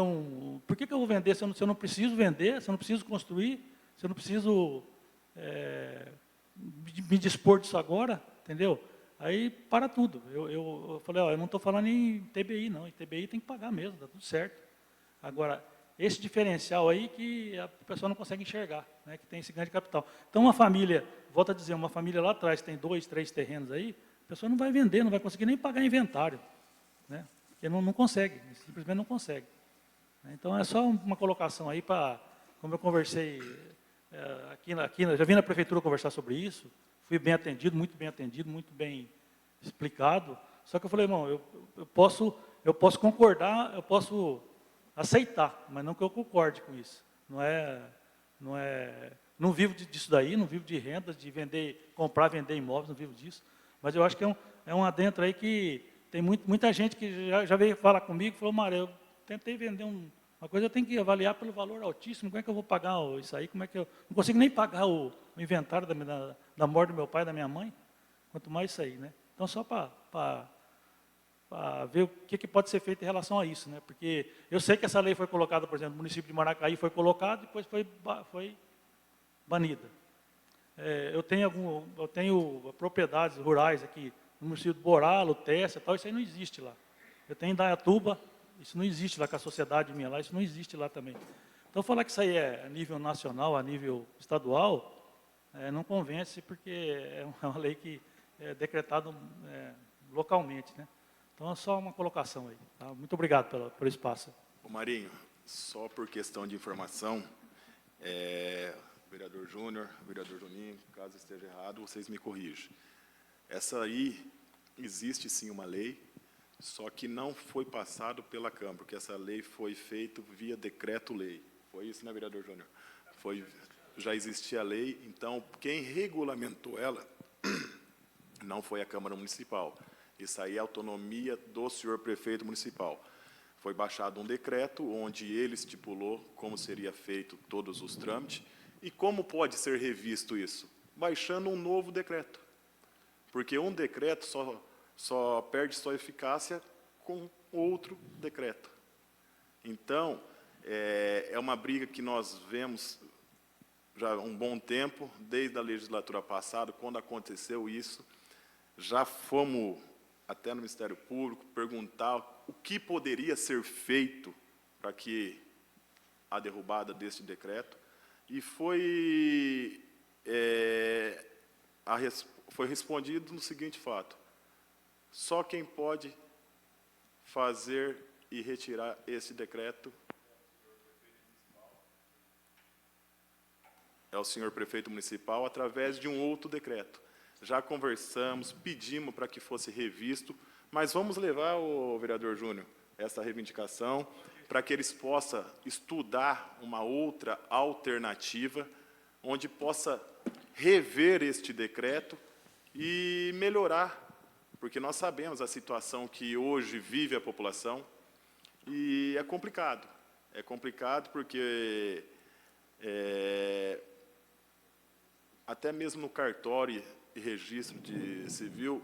um... Por que eu vou vender se eu não preciso vender, se eu não preciso construir, se eu não preciso me dispor disso agora, entendeu? Aí para tudo. Eu falei, eu não estou falando em TBI, não. Em TBI tem que pagar mesmo, está tudo certo. Agora, esse diferencial aí que a pessoa não consegue enxergar, né, que tem esse ganho de capital. Então, uma família, volto a dizer, uma família lá atrás tem 2, 3 terrenos aí, a pessoa não vai vender, não vai conseguir nem pagar inventário, né, porque não consegue, simplesmente não consegue. Então, é só uma colocação aí para, como eu conversei já vim na prefeitura conversar sobre isso, fui bem atendido, muito bem explicado, só que eu falei, irmão, eu posso concordar, eu posso aceitar, mas não que eu concorde com isso. Não vivo disso daí, não vivo de rendas, de comprar, vender imóveis, não vivo disso. Mas eu acho que é um adentro aí que tem muita gente que já veio falar comigo e falou, Mário, eu tentei vender uma coisa, eu tenho que avaliar pelo valor altíssimo, como é que eu vou pagar isso aí, como é que eu não consigo nem pagar o inventário da morte do meu pai e da minha mãe, quanto mais isso aí, né? Então, só para ver o que pode ser feito em relação a isso, né? Porque eu sei que essa lei foi colocada, por exemplo, no município de Maracaí foi colocada e depois foi banida. Eu tenho propriedades rurais aqui no município de Boralo, Tessa, tal, isso aí não existe lá. Eu tenho em Dayatuba, isso não existe lá, com a sociedade minha lá, isso não existe lá também. Então, falar que isso aí é a nível nacional, a nível estadual, não convence, porque é uma lei que é decretada localmente, né? Então, é só uma colocação aí. Tá? Muito obrigado pelo espaço. Ô Marinho, só por questão de informação, vereador Júnior, vereador Juninho, caso esteja errado, vocês me corrigem. Essa aí, existe sim uma lei, só que não foi passado pela Câmara, porque essa lei foi feita via decreto-lei. Foi isso, né, vereador Júnior? Já existia a lei, então, quem regulamentou ela não foi a Câmara Municipal. Isso aí é autonomia do senhor prefeito municipal. Foi baixado um decreto onde ele estipulou como seria feito todos os trâmites e como pode ser revisto isso? Baixando um novo decreto. Porque um decreto só perde sua eficácia com outro decreto. Então, é uma briga que nós vemos já há um bom tempo, desde a legislatura passada, quando aconteceu isso, já fomos até no Ministério Público perguntar o que poderia ser feito para que a derrubada deste decreto, e foi respondido no seguinte fato: só quem pode fazer e retirar esse decreto é o senhor prefeito municipal, através de um outro decreto. Já conversamos, pedimos para que fosse revisto, mas vamos levar, o vereador Júnior, essa reivindicação, para que eles possam estudar uma outra alternativa, onde possa rever este decreto e melhorar, porque nós sabemos a situação que hoje vive a população, e é complicado. É complicado porque até mesmo no cartório e registro de civil,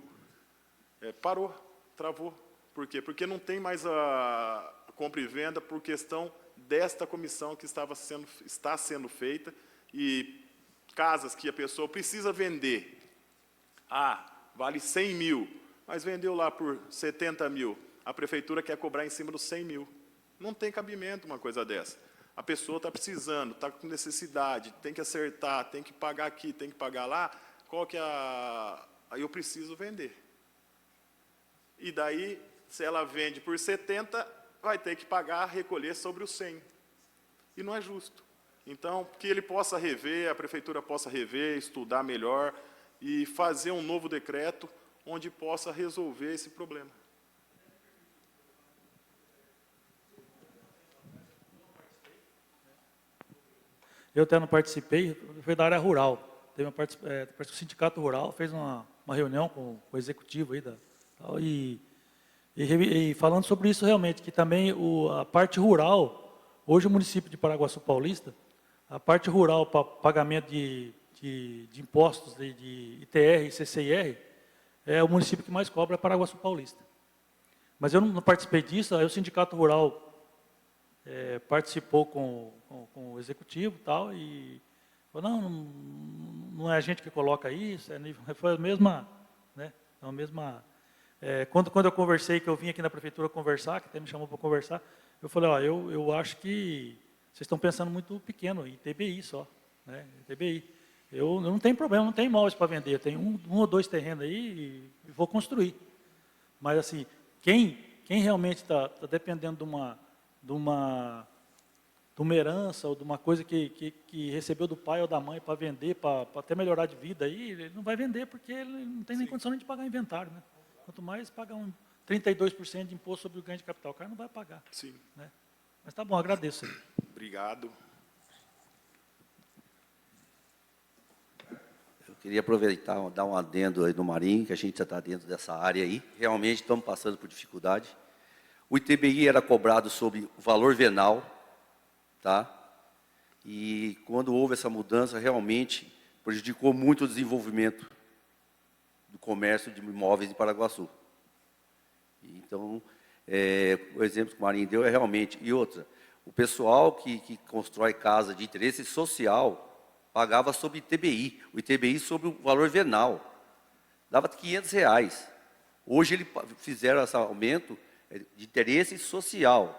parou, travou. Por quê? Porque não tem mais a compra e venda por questão desta comissão que está sendo feita, e casas que a pessoa precisa vender, vale 100 mil, mas vendeu lá por 70 mil, a prefeitura quer cobrar em cima dos 100 mil. Não tem cabimento uma coisa dessa. A pessoa está precisando, está com necessidade, tem que acertar, tem que pagar aqui, tem que pagar lá, qual que é aí eu preciso vender. E daí, se ela vende por 70, vai ter que pagar, recolher sobre os 100. E não é justo. Então, que ele possa rever, a prefeitura possa rever, estudar melhor e fazer um novo decreto onde possa resolver esse problema. Eu até não participei, foi da área rural. Teve parece que o Sindicato Rural fez uma reunião com o executivo aí tal, e falando sobre isso realmente, que também a parte rural, hoje o município de Paraguaçu Paulista, a parte rural para pagamento de impostos de ITR e CCIR, é o município que mais cobra é Paraguaçu Paulista. Mas eu não participei disso, aí o Sindicato Rural participou com o executivo tal, e falou, não é a gente que coloca isso, foi a mesma, né, a mesma... quando eu conversei, que eu vim aqui na prefeitura conversar, que até me chamou para conversar, eu falei, ó, eu acho que vocês estão pensando muito pequeno, em TBI só, né, TBI. Eu não tenho problema, não tenho imóveis para vender, eu tenho um ou dois terrenos aí e vou construir. Mas, assim, quem realmente está dependendo de uma herança ou de uma coisa que recebeu do pai ou da mãe para vender, para até melhorar de vida, aí ele não vai vender porque ele não tem nem condição nem de pagar inventário, né? Quanto mais pagar 32% de imposto sobre o ganho de capital, o cara não vai pagar. Sim. Né? Mas tá bom, agradeço. Obrigado. Eu queria aproveitar, dar um adendo aí do Marinho, que a gente já está dentro dessa área aí. Realmente estamos passando por dificuldade. O ITBI era cobrado sobre o valor venal, tá? E quando houve essa mudança, realmente prejudicou muito o desenvolvimento do comércio de imóveis em Paraguaçu. Então, o exemplo que o Marinho deu é realmente... E outra, o pessoal que constrói casa de interesse social pagava sobre ITBI, o ITBI sobre o valor venal. Dava R$500. Hoje eles fizeram esse aumento de interesse social.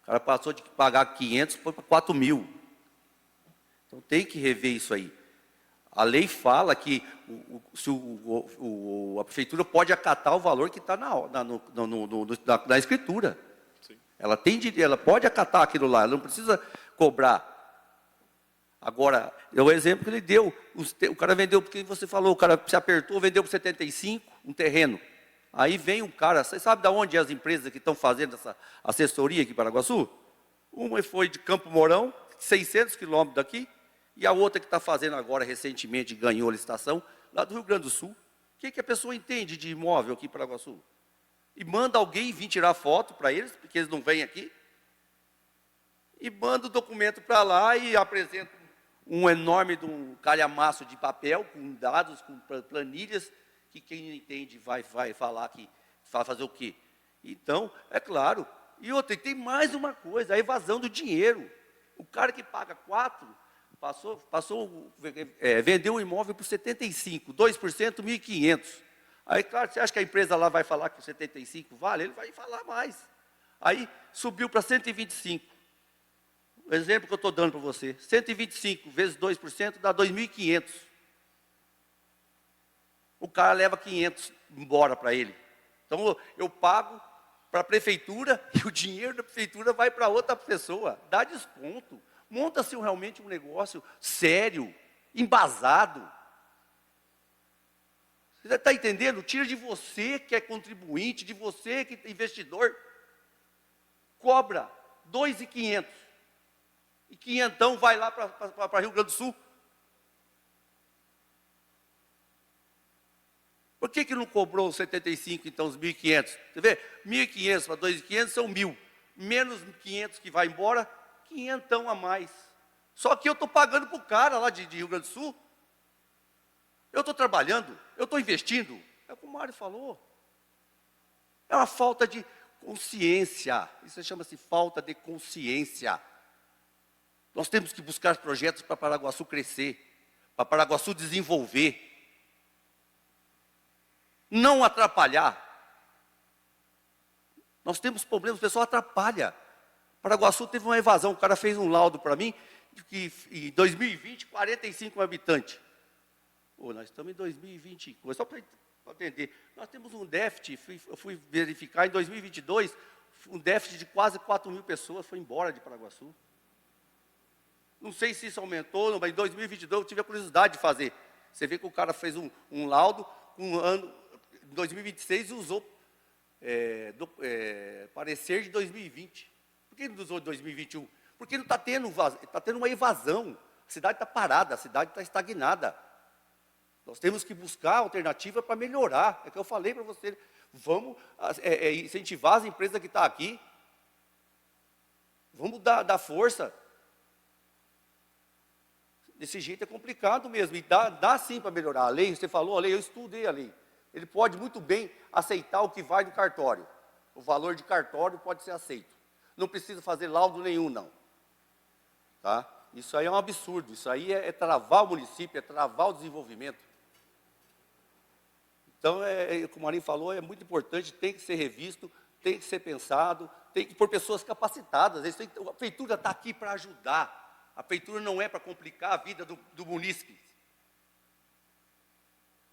O cara passou de pagar 500 foi para 4.000. Então tem que rever isso aí. A lei fala que a prefeitura pode acatar o valor que está na escritura. Sim. Ela pode acatar aquilo lá, ela não precisa cobrar. Agora, é o exemplo que ele deu. O cara vendeu, porque você falou, o cara se apertou, vendeu por 75, um terreno. Aí vem um cara, você sabe de onde é as empresas que estão fazendo essa assessoria aqui em Paraguaçu? Uma foi de Campo Mourão, 600 quilômetros daqui, e a outra que está fazendo agora, recentemente, ganhou a licitação, lá do Rio Grande do Sul. O que a pessoa entende de imóvel aqui em Paraguaçu? E manda alguém vir tirar foto para eles, porque eles não vêm aqui, e manda o documento para lá e apresenta um enorme calhamaço de papel, com dados, com planilhas, que quem não entende vai falar que vai fazer o quê? Então, é claro. E outra, e tem mais uma coisa, a evasão do dinheiro. O cara que paga 4, vendeu um imóvel por 75, 2%, 1.500. Aí, claro, você acha que a empresa lá vai falar que 75 vale? Ele vai falar mais. Aí, subiu para 125. O exemplo que eu estou dando para você, 125 vezes 2% dá 2.500. O cara leva 500 embora para ele. Então, eu pago para a prefeitura e o dinheiro da prefeitura vai para outra pessoa. Dá desconto. Monta-se realmente um negócio sério, embasado. Você está entendendo? Tira de você que é contribuinte, de você que é investidor. Cobra 2.500. E 500 vai lá para Rio Grande do Sul. Por que não cobrou os 75, então, os 1.500? Você vê? 1.500 para 2.500 são 1.000. Menos 500 que vai embora, 500 a mais. Só que eu estou pagando para o cara lá de Rio Grande do Sul. Eu estou trabalhando, eu estou investindo. É o que o Mário falou. É uma falta de consciência. Isso chama-se falta de consciência. Nós temos que buscar projetos para Paraguaçu crescer, para Paraguaçu desenvolver. Não atrapalhar. Nós temos problemas, o pessoal atrapalha. Paraguaçu teve uma evasão, o cara fez um laudo para mim, que em 2020, 45 habitantes. Pô, nós estamos em 2020, só para entender. Nós temos um déficit, eu fui verificar, em 2022, um déficit de quase 4.000 pessoas foi embora de Paraguaçu. Não sei se isso aumentou, mas em 2022 eu tive a curiosidade de fazer. Você vê que o cara fez um laudo, em 2026 usou parecer de 2020. Por que ele não usou de 2021? Porque não está tendo, tá tendo uma evasão. A cidade está parada, a cidade está estagnada. Nós temos que buscar alternativa para melhorar. É o que eu falei para você. Vamos incentivar as empresas que estão aqui. Vamos dar força. Desse jeito é complicado mesmo. E dá sim para melhorar. A lei, você falou a lei, eu estudei a lei. Ele pode muito bem aceitar o que vai do cartório. O valor de cartório pode ser aceito. Não precisa fazer laudo nenhum, não. Tá? Isso aí é um absurdo. Isso aí é travar o município, é travar o desenvolvimento. Então, como o Marinho falou, é muito importante, tem que ser revisto, tem que ser pensado, tem que por pessoas capacitadas. A prefeitura está aqui para ajudar. A prefeitura não é para complicar a vida do munícipe.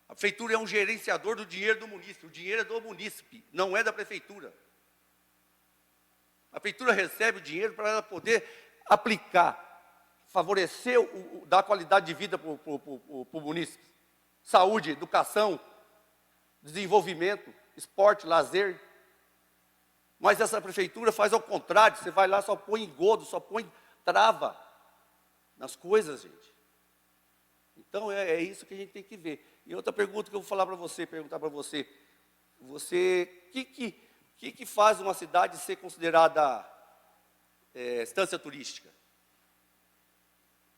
A prefeitura é um gerenciador do dinheiro do munícipe. O dinheiro é do munícipe, não é da prefeitura. A prefeitura recebe o dinheiro para ela poder aplicar, favorecer, dar qualidade de vida para o munícipe. Saúde, educação, desenvolvimento, esporte, lazer. Mas essa prefeitura faz ao contrário, você vai lá, só põe engodo, só põe trava nas coisas, gente. Então, é isso que a gente tem que ver. E outra pergunta que eu vou falar para você, perguntar para você, que faz uma cidade ser considerada estância turística?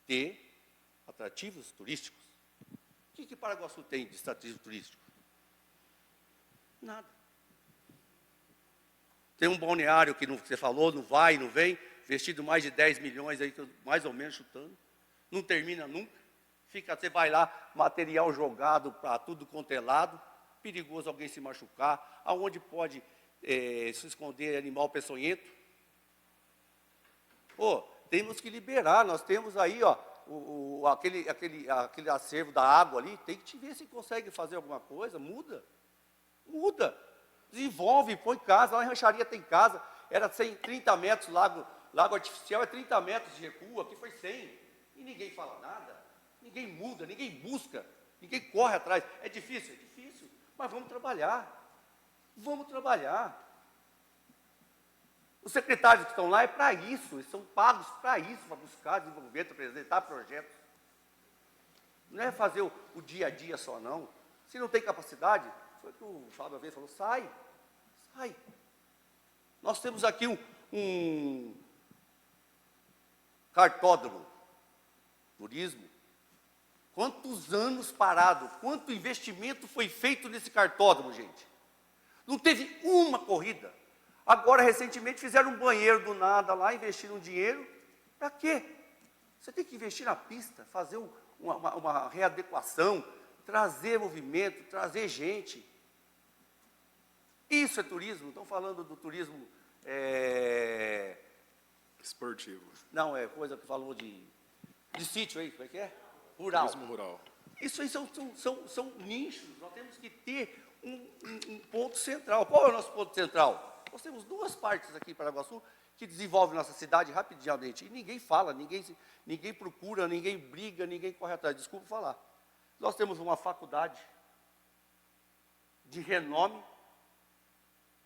Ter atrativos turísticos. O que Paraguaçu tem de atrativo turístico? Nada. Tem um balneário que você falou, não vai, não vem, investido mais de 10 milhões, aí, mais ou menos chutando, não termina nunca, você vai lá, material jogado para tudo quanto é lado, perigoso alguém se machucar, aonde pode se esconder animal peçonhento. Pô, temos que liberar, nós temos aí, ó, aquele acervo da água ali, tem que ver se consegue fazer alguma coisa, muda, desenvolve, põe casa, lá em Rancharia tem casa, era 30 metros, lago artificial é 30 metros de recuo, aqui foi 100, e ninguém fala nada, ninguém muda, ninguém busca, ninguém corre atrás, é difícil, mas vamos trabalhar. Os secretários que estão lá é para isso, eles são pagos para isso, para buscar desenvolvimento, apresentar projetos. Não é fazer o dia a dia só, não. Se não tem capacidade, foi o que o Fábio uma vez falou, sai. Nós temos aqui um cartódromo, turismo. Quantos anos parado, quanto investimento foi feito nesse cartódromo, gente? Não teve uma corrida. Agora, recentemente, fizeram um banheiro do nada lá, investiram dinheiro. Para quê? Você tem que investir na pista, fazer uma readequação, trazer movimento, trazer gente. Isso é turismo. Estão falando do turismo... Esportivo. Não, é coisa que falou de sítio aí, como é que é? Rural. Turismo rural. Isso aí são nichos. Nós temos que ter um ponto central. Qual é o nosso ponto central? Nós temos duas partes aqui em Paraguaçu que desenvolvem nossa cidade rapidamente. E ninguém fala, ninguém procura, ninguém briga, ninguém corre atrás. Desculpa falar. Nós temos uma faculdade de renome.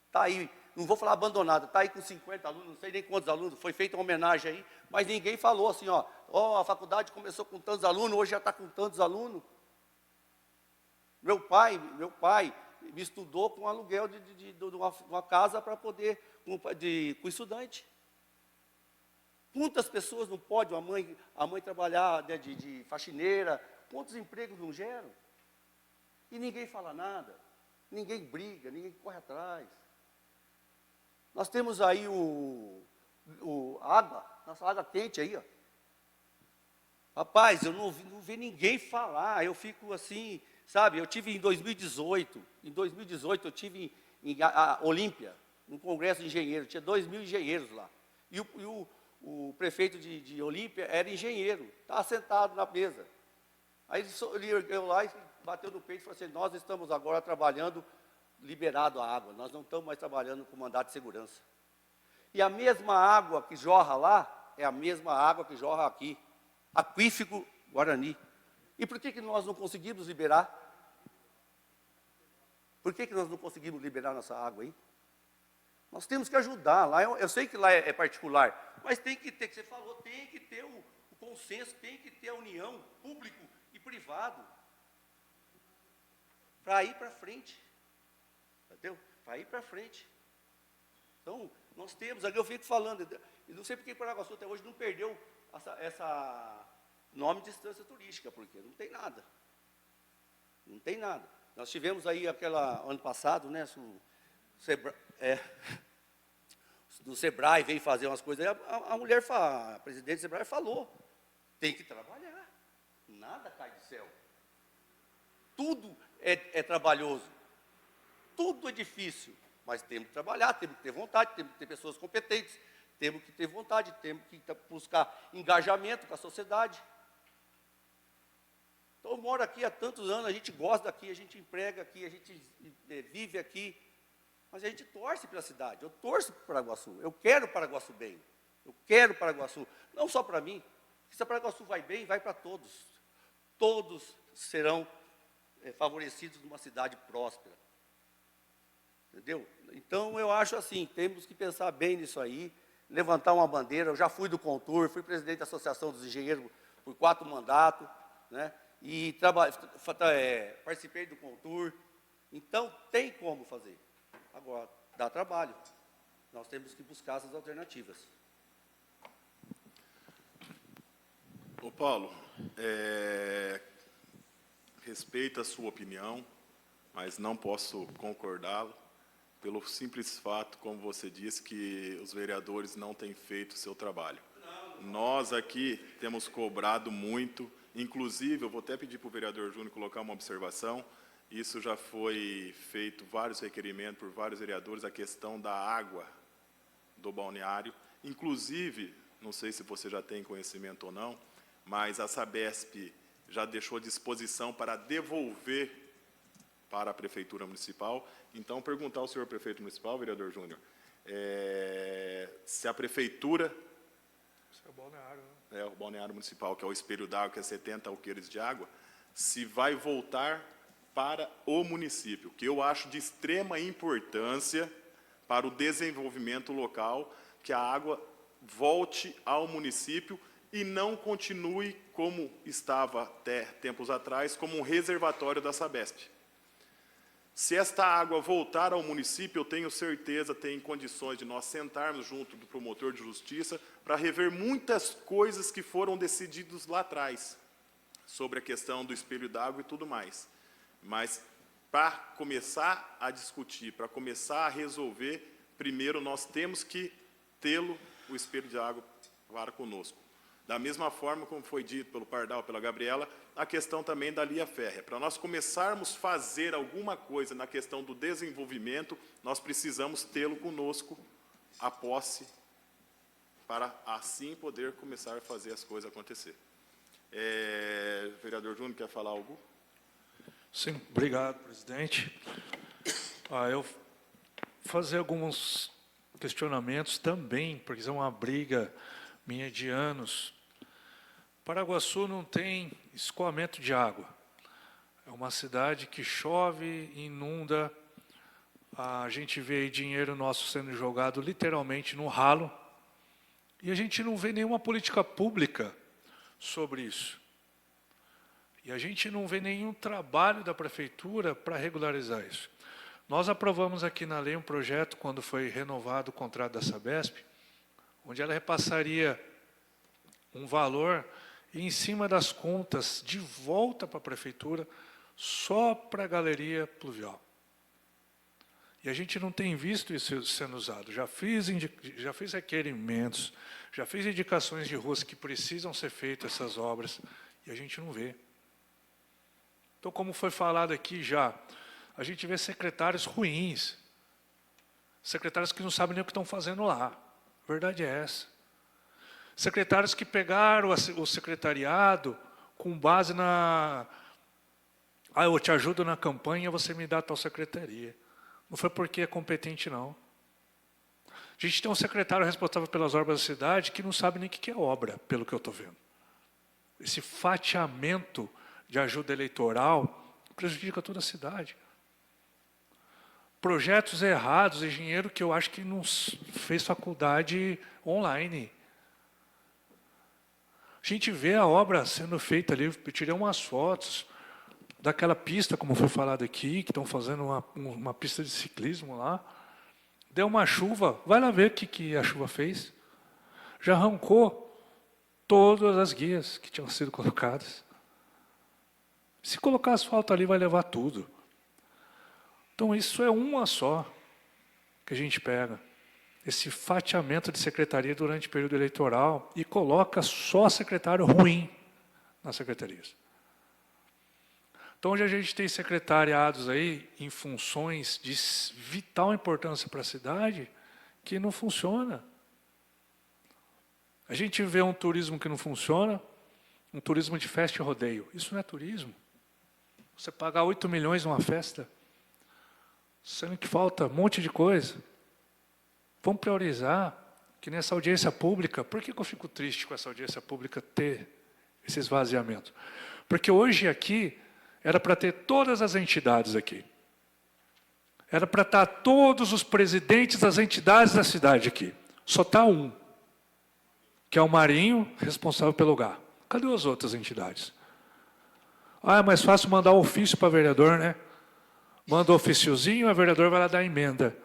Está aí, não vou falar abandonada, está aí com 50 alunos, não sei nem quantos alunos, foi feita uma homenagem aí, mas ninguém falou assim, a faculdade começou com tantos alunos, hoje já está com tantos alunos. Meu pai me estudou com aluguel de uma casa para poder, com estudante. Quantas pessoas não pode a mãe trabalhar de faxineira, quantos empregos não geram? E ninguém fala nada, ninguém briga, ninguém corre atrás. Nós temos aí nossa água quente aí, ó. Rapaz, eu não vi ninguém falar, eu fico assim, sabe, eu tive em 2018 eu tive em Olímpia, num congresso de engenheiros, tinha 2.000 engenheiros lá, e o prefeito de Olímpia era engenheiro, estava sentado na mesa, aí ele ergueu lá e bateu no peito e falou assim, nós estamos agora trabalhando liberado a água, nós não estamos mais trabalhando com mandato de segurança. E a mesma água que jorra lá, é a mesma água que jorra aqui, aquífero Guarani. E por que nós não conseguimos liberar? Por que nós não conseguimos liberar nossa água aí? Nós temos que ajudar. Lá, eu sei que lá é particular, mas tem que ter, que você falou, tem que ter o consenso, tem que ter a união, público e privado, para ir para frente. Entendeu? Para ir para frente. Então, nós temos, ali eu fico falando, eu não sei porque Paraguaçu até hoje não perdeu essa nome de distância turística, porque não tem nada. Não tem nada. Nós tivemos aí ano passado, né, do Sebrae veio fazer umas coisas, a presidente do Sebrae falou, tem que trabalhar, nada cai do céu. Tudo é trabalhoso, tudo é difícil, mas temos que trabalhar, temos que ter vontade, temos que ter pessoas competentes, temos que ter vontade, temos que buscar engajamento com a sociedade. Então, eu moro aqui há tantos anos, a gente gosta daqui, a gente emprega aqui, a gente vive aqui, mas a gente torce pela cidade, eu torço para Paraguaçu, eu quero Paraguaçu bem, eu quero Paraguaçu, não só para mim, se a Paraguaçu vai bem, vai para todos. Todos serão favorecidos numa cidade próspera. Entendeu? Então, eu acho assim, temos que pensar bem nisso aí, levantar uma bandeira. Eu já fui do Contur, fui presidente da Associação dos Engenheiros por 4 mandatos, né? E participei do Contur. Então, tem como fazer. Agora, dá trabalho. Nós temos que buscar essas alternativas. Ô Paulo, respeito a sua opinião, mas não posso concordá-lo, pelo simples fato, como você disse, que os vereadores não têm feito o seu trabalho. Nós aqui temos cobrado muito, inclusive, eu vou até pedir para o vereador Júnior colocar uma observação, isso já foi feito vários requerimentos por vários vereadores, a questão da água do balneário, inclusive, não sei se você já tem conhecimento ou não, mas a Sabesp já deixou à disposição para devolver para a Prefeitura Municipal. Então, perguntar ao senhor Prefeito Municipal, vereador Júnior, se a Prefeitura, Isso é balneário, né? o balneário municipal, que é o espelho d'água, que é 70 alqueires de água, se vai voltar para o município, que eu acho de extrema importância para o desenvolvimento local, que a água volte ao município e não continue como estava até tempos atrás, como um reservatório da Sabesp. Se esta água voltar ao município, eu tenho certeza, tem condições de nós sentarmos junto do promotor de justiça para rever muitas coisas que foram decididas lá atrás, sobre a questão do espelho d'água e tudo mais. Mas, para começar a discutir, para começar a resolver, primeiro nós temos que tê-lo, o espelho de água, para conosco. Da mesma forma, como foi dito pelo Pardal, pela Gabriela, a questão também da linha férrea. Para nós começarmos a fazer alguma coisa na questão do desenvolvimento, nós precisamos tê-lo conosco, a posse, para assim poder começar a fazer as coisas acontecer. Vereador Júnior, quer falar algo? Sim, obrigado, presidente. Eu fazer alguns questionamentos também, porque isso é uma briga minha de anos. Paraguaçu não tem escoamento de água. É uma cidade que chove, inunda. A gente vê aí dinheiro nosso sendo jogado literalmente no ralo. E a gente não vê nenhuma política pública sobre isso. E a gente não vê nenhum trabalho da prefeitura para regularizar isso. Nós aprovamos aqui na lei um projeto, quando foi renovado o contrato da Sabesp, onde ela repassaria um valor e em cima das contas, de volta para a prefeitura, só para a galeria pluvial. E a gente não tem visto isso sendo usado. Já fiz requerimentos, já fiz indicações de ruas que precisam ser feitas essas obras, e a gente não vê. Então, como foi falado aqui já, a gente vê secretários ruins, secretários que não sabem nem o que estão fazendo lá. A verdade é essa. Secretários que pegaram o secretariado com base na... eu te ajudo na campanha, você me dá a tal secretaria. Não foi porque é competente, não. A gente tem um secretário responsável pelas obras da cidade que não sabe nem o que é obra, pelo que eu estou vendo. Esse fatiamento de ajuda eleitoral prejudica toda a cidade. projetos errados, engenheiro que eu acho que não fez faculdade online. A gente vê a obra sendo feita ali, eu tirei umas fotos daquela pista, como foi falado aqui, que estão fazendo uma pista de ciclismo lá. Deu uma chuva, vai lá ver o que a chuva fez. Já arrancou todas as guias que tinham sido colocadas. Se colocar asfalto ali, vai levar tudo. Então, isso é uma só que a gente pega. Esse fatiamento de secretaria durante o período eleitoral e coloca só secretário ruim nas secretarias. Então, hoje a gente tem secretariados aí em funções de vital importância para a cidade que não funciona. A gente vê um turismo que não funciona, um turismo de festa e rodeio. Isso não é turismo. Você pagar 8 milhões numa festa, sendo que falta um monte de coisa. Vamos priorizar, que nessa audiência pública, por que eu fico triste com essa audiência pública ter esse esvaziamento? Porque hoje aqui, era para ter todas as entidades aqui. Era para estar todos os presidentes das entidades da cidade aqui. Só está um, que é o Marinho, responsável pelo lugar. Cadê as outras entidades? Ah, é mais fácil mandar o ofício para vereador, né? Manda o ofíciozinho, a vereador vai lá dar emenda.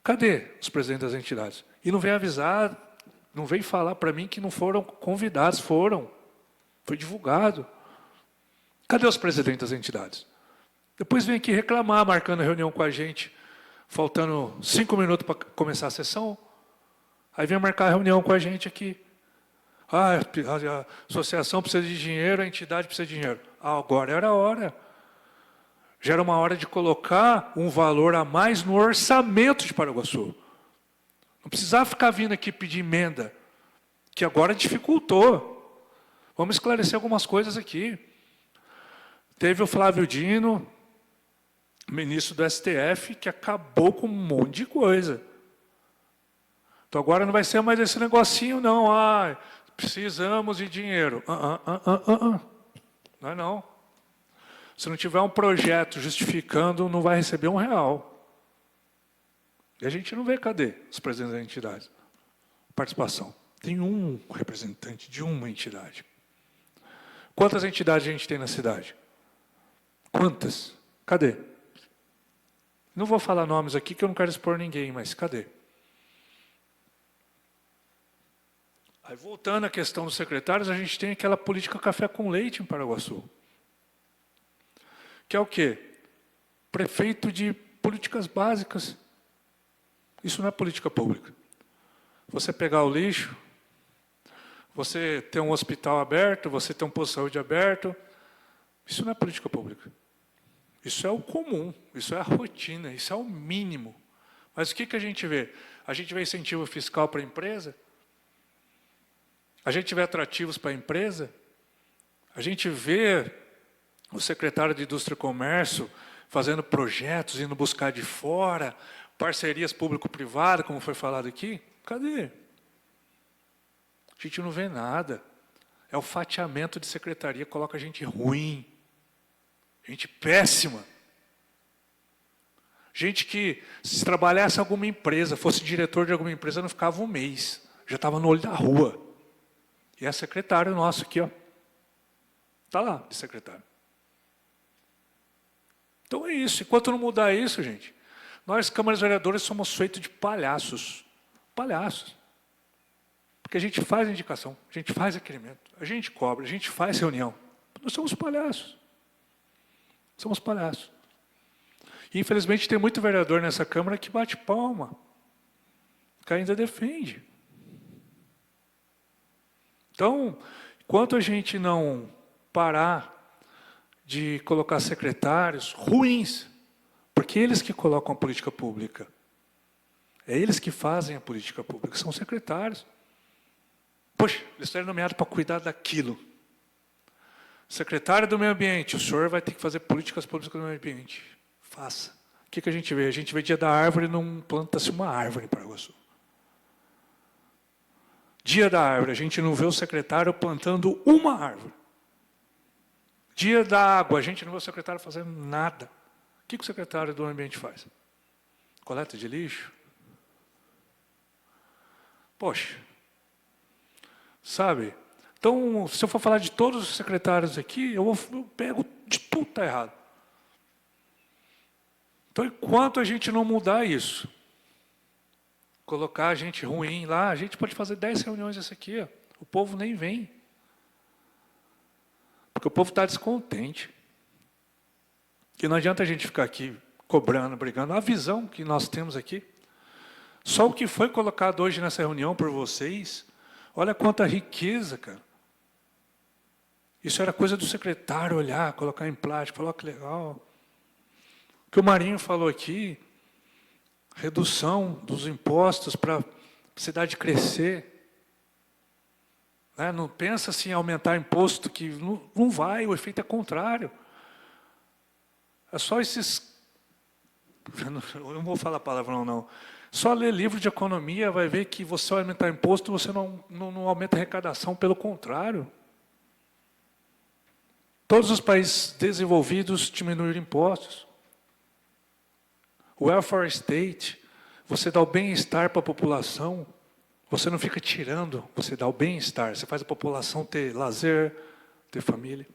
Cadê os presidentes das entidades? E não vem avisar, não vem falar para mim que não foram convidados, foram. Foi divulgado. Cadê os presidentes das entidades? Depois vem aqui reclamar, marcando a reunião com a gente, faltando 5 minutos para começar a sessão. Aí vem marcar a reunião com a gente aqui. Ah, a associação precisa de dinheiro, a entidade precisa de dinheiro. Ah, agora era a hora. Já era uma hora de colocar um valor a mais no orçamento de Paraguaçu. Não precisava ficar vindo aqui pedir emenda, que agora dificultou. Vamos esclarecer algumas coisas aqui. Teve o Flávio Dino, ministro do STF, que acabou com um monte de coisa. Então agora não vai ser mais esse negocinho, não. Ah, precisamos de dinheiro. Não é não. Se não tiver um projeto justificando, não vai receber R$1. E a gente não vê, cadê os presidentes das entidades? Participação. Tem um representante de uma entidade. Quantas entidades a gente tem na cidade? Quantas? Cadê? Não vou falar nomes aqui, que eu não quero expor ninguém, mas cadê? Aí, voltando à questão dos secretários, a gente tem aquela política café com leite em Paraguaçu. Que é o quê? Prefeito de políticas básicas. Isso não é política pública. Você pegar o lixo, você ter um hospital aberto, você ter um posto de saúde aberto, isso não é política pública. Isso é o comum, isso é a rotina, isso é o mínimo. Mas o que a gente vê? A gente vê incentivo fiscal para a empresa? A gente vê atrativos para a empresa? A gente vê o secretário de Indústria e Comércio fazendo projetos, indo buscar de fora, parcerias público-privadas, como foi falado aqui? Cadê? A gente não vê nada. É o fatiamento de secretaria, coloca gente ruim, gente péssima. Gente que, se trabalhasse em alguma empresa, fosse diretor de alguma empresa, não ficava um mês. Já estava no olho da rua. E é secretário nosso aqui, ó. Está lá, de secretário. Então é isso. Enquanto não mudar isso, gente, nós, câmaras vereadoras, somos feitos de palhaços. Palhaços. Porque a gente faz indicação, a gente faz requerimento, a gente cobra, a gente faz reunião. Nós somos palhaços. Somos palhaços. E, infelizmente, tem muito vereador nessa Câmara que bate palma, que ainda defende. Então, enquanto a gente não parar de colocar secretários ruins, porque eles que colocam a política pública, é eles que fazem a política pública, são secretários. Poxa, eles estão nomeados para cuidar daquilo. Secretário do Meio Ambiente, o senhor vai ter que fazer políticas públicas do meio ambiente. Faça. O que a gente vê? A gente vê dia da árvore, não planta-se uma árvore em Paraguaçu. Dia da árvore, a gente não vê o secretário plantando uma árvore. Dia da água, a gente não vê o secretário fazendo nada. que o secretário do Ambiente faz? Coleta de lixo? Poxa, sabe? Então, se eu for falar de todos os secretários aqui, eu pego de tudo que está errado. Então, enquanto a gente não mudar isso, colocar gente ruim lá, a gente pode fazer 10 reuniões dessa aqui, ó. O povo nem vem. Porque o povo está descontente. E não adianta a gente ficar aqui cobrando, brigando. A visão que nós temos aqui, só o que foi colocado hoje nessa reunião por vocês, olha quanta riqueza, cara. Isso era coisa do secretário olhar, colocar em prática, falar que legal. O que o Marinho falou aqui, redução dos impostos para a cidade crescer. Né? Não pensa assim em aumentar imposto, que não vai, o efeito é contrário. É só esses... Eu não vou falar palavrão, não. Só ler livro de economia vai ver que você vai aumentar imposto, você não aumenta a arrecadação, pelo contrário. Todos os países desenvolvidos diminuíram impostos. O welfare state, você dá o bem-estar para a população, você não fica tirando, você dá o bem-estar, você faz a população ter lazer, ter família,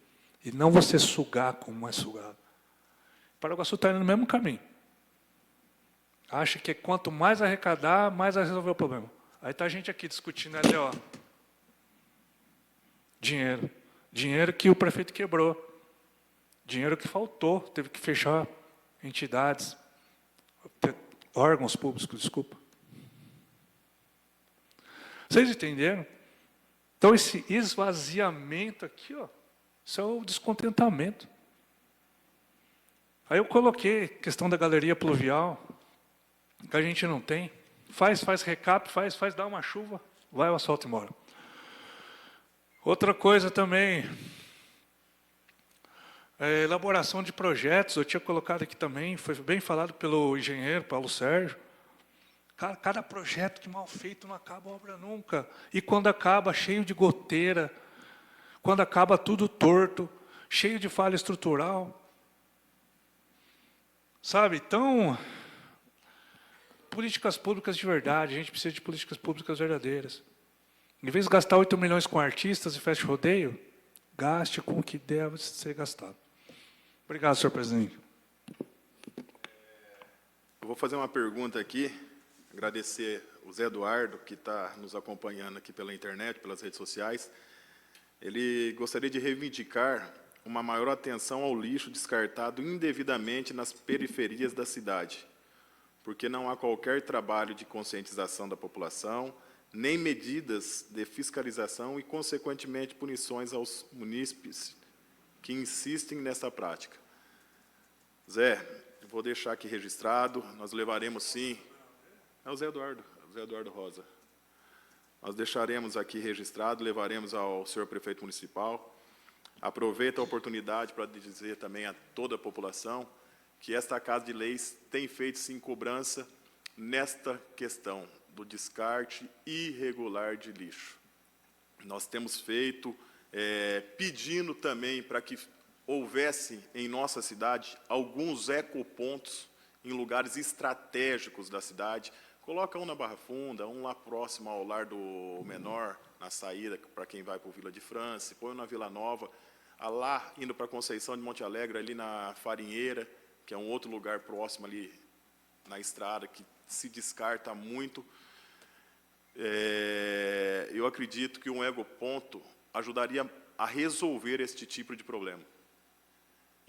e não você sugar como é sugado. Paraguaçu está indo no mesmo caminho. Acha que quanto mais arrecadar, mais vai resolver o problema. Aí está a gente aqui discutindo ali, ó. Dinheiro. Dinheiro que o prefeito quebrou. Dinheiro que faltou, teve que fechar entidades, órgãos públicos, desculpa. Vocês entenderam? Então, esse esvaziamento aqui, ó, isso é o descontentamento. Aí eu coloquei a questão da galeria pluvial, que a gente não tem. Faz recap, dá uma chuva, vai o asfalto embora. Outra coisa também, elaboração de projetos, eu tinha colocado aqui também, foi bem falado pelo engenheiro Paulo Sérgio. Cada projeto que mal feito não acaba a obra nunca. E quando acaba, cheio de goteira, quando acaba tudo torto, cheio de falha estrutural. Sabe, então, políticas públicas de verdade, a gente precisa de políticas públicas verdadeiras. Em vez de gastar 8 milhões com artistas e festa de rodeio, gaste com o que deve ser gastado. Obrigado, senhor presidente. Eu vou fazer uma pergunta aqui, agradecer o Zé Eduardo, que está nos acompanhando aqui pela internet, pelas redes sociais. Ele gostaria de reivindicar uma maior atenção ao lixo descartado indevidamente nas periferias da cidade, porque não há qualquer trabalho de conscientização da população, nem medidas de fiscalização e, consequentemente, punições aos munícipes que insistem nessa prática. Zé, eu vou deixar aqui registrado, nós levaremos sim... É o Zé Eduardo Rosa. Nós deixaremos aqui registrado, levaremos ao senhor prefeito municipal. Aproveito a oportunidade para dizer também a toda a população que esta Casa de Leis tem feito, sim, cobrança nesta questão do descarte irregular de lixo. Nós temos feito, pedindo também para que houvesse em nossa cidade alguns ecopontos em lugares estratégicos da cidade. Coloca um na Barra Funda, um lá próximo ao Lar do Menor, na saída para quem vai para o Vila de França, põe um na Vila Nova, lá indo para Conceição de Monte Alegre, ali na Farinheira, que é um outro lugar próximo ali na estrada, que se descarta muito. Eu acredito que um ecoponto ajudaria a resolver este tipo de problema.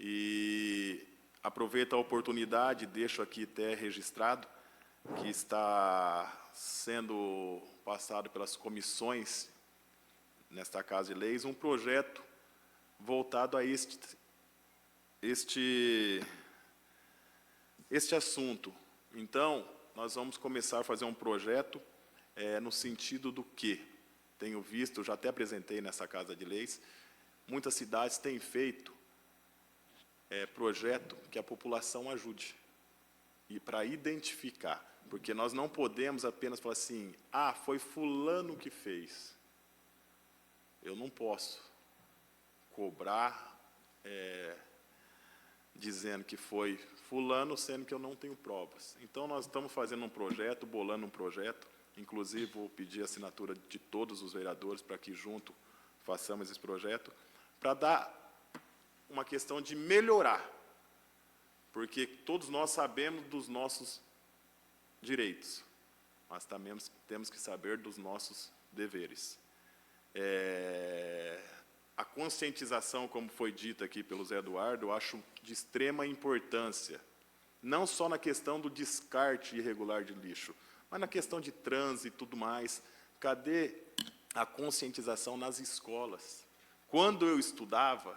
E aproveito a oportunidade, deixo aqui até registrado, que está sendo passado pelas comissões, nesta Casa de Leis, um projeto voltado a este assunto. Então, nós vamos começar a fazer um projeto no sentido do que tenho visto, já até apresentei nessa Casa de Leis, muitas cidades têm feito projeto que a população ajude, e para identificar, porque nós não podemos apenas falar assim, foi fulano que fez. Eu não posso cobrar dizendo que foi fulano, sendo que eu não tenho provas. Então, nós estamos fazendo um projeto, bolando um projeto, inclusive vou pedir a assinatura de todos os vereadores para que junto façamos esse projeto, para dar uma questão de melhorar, porque todos nós sabemos dos nossos direitos, mas também temos que saber dos nossos deveres. A conscientização, como foi dito aqui pelo Zé Eduardo, eu acho de extrema importância, não só na questão do descarte irregular de lixo, mas na questão de trânsito e tudo mais. Cadê a conscientização nas escolas? Quando eu estudava,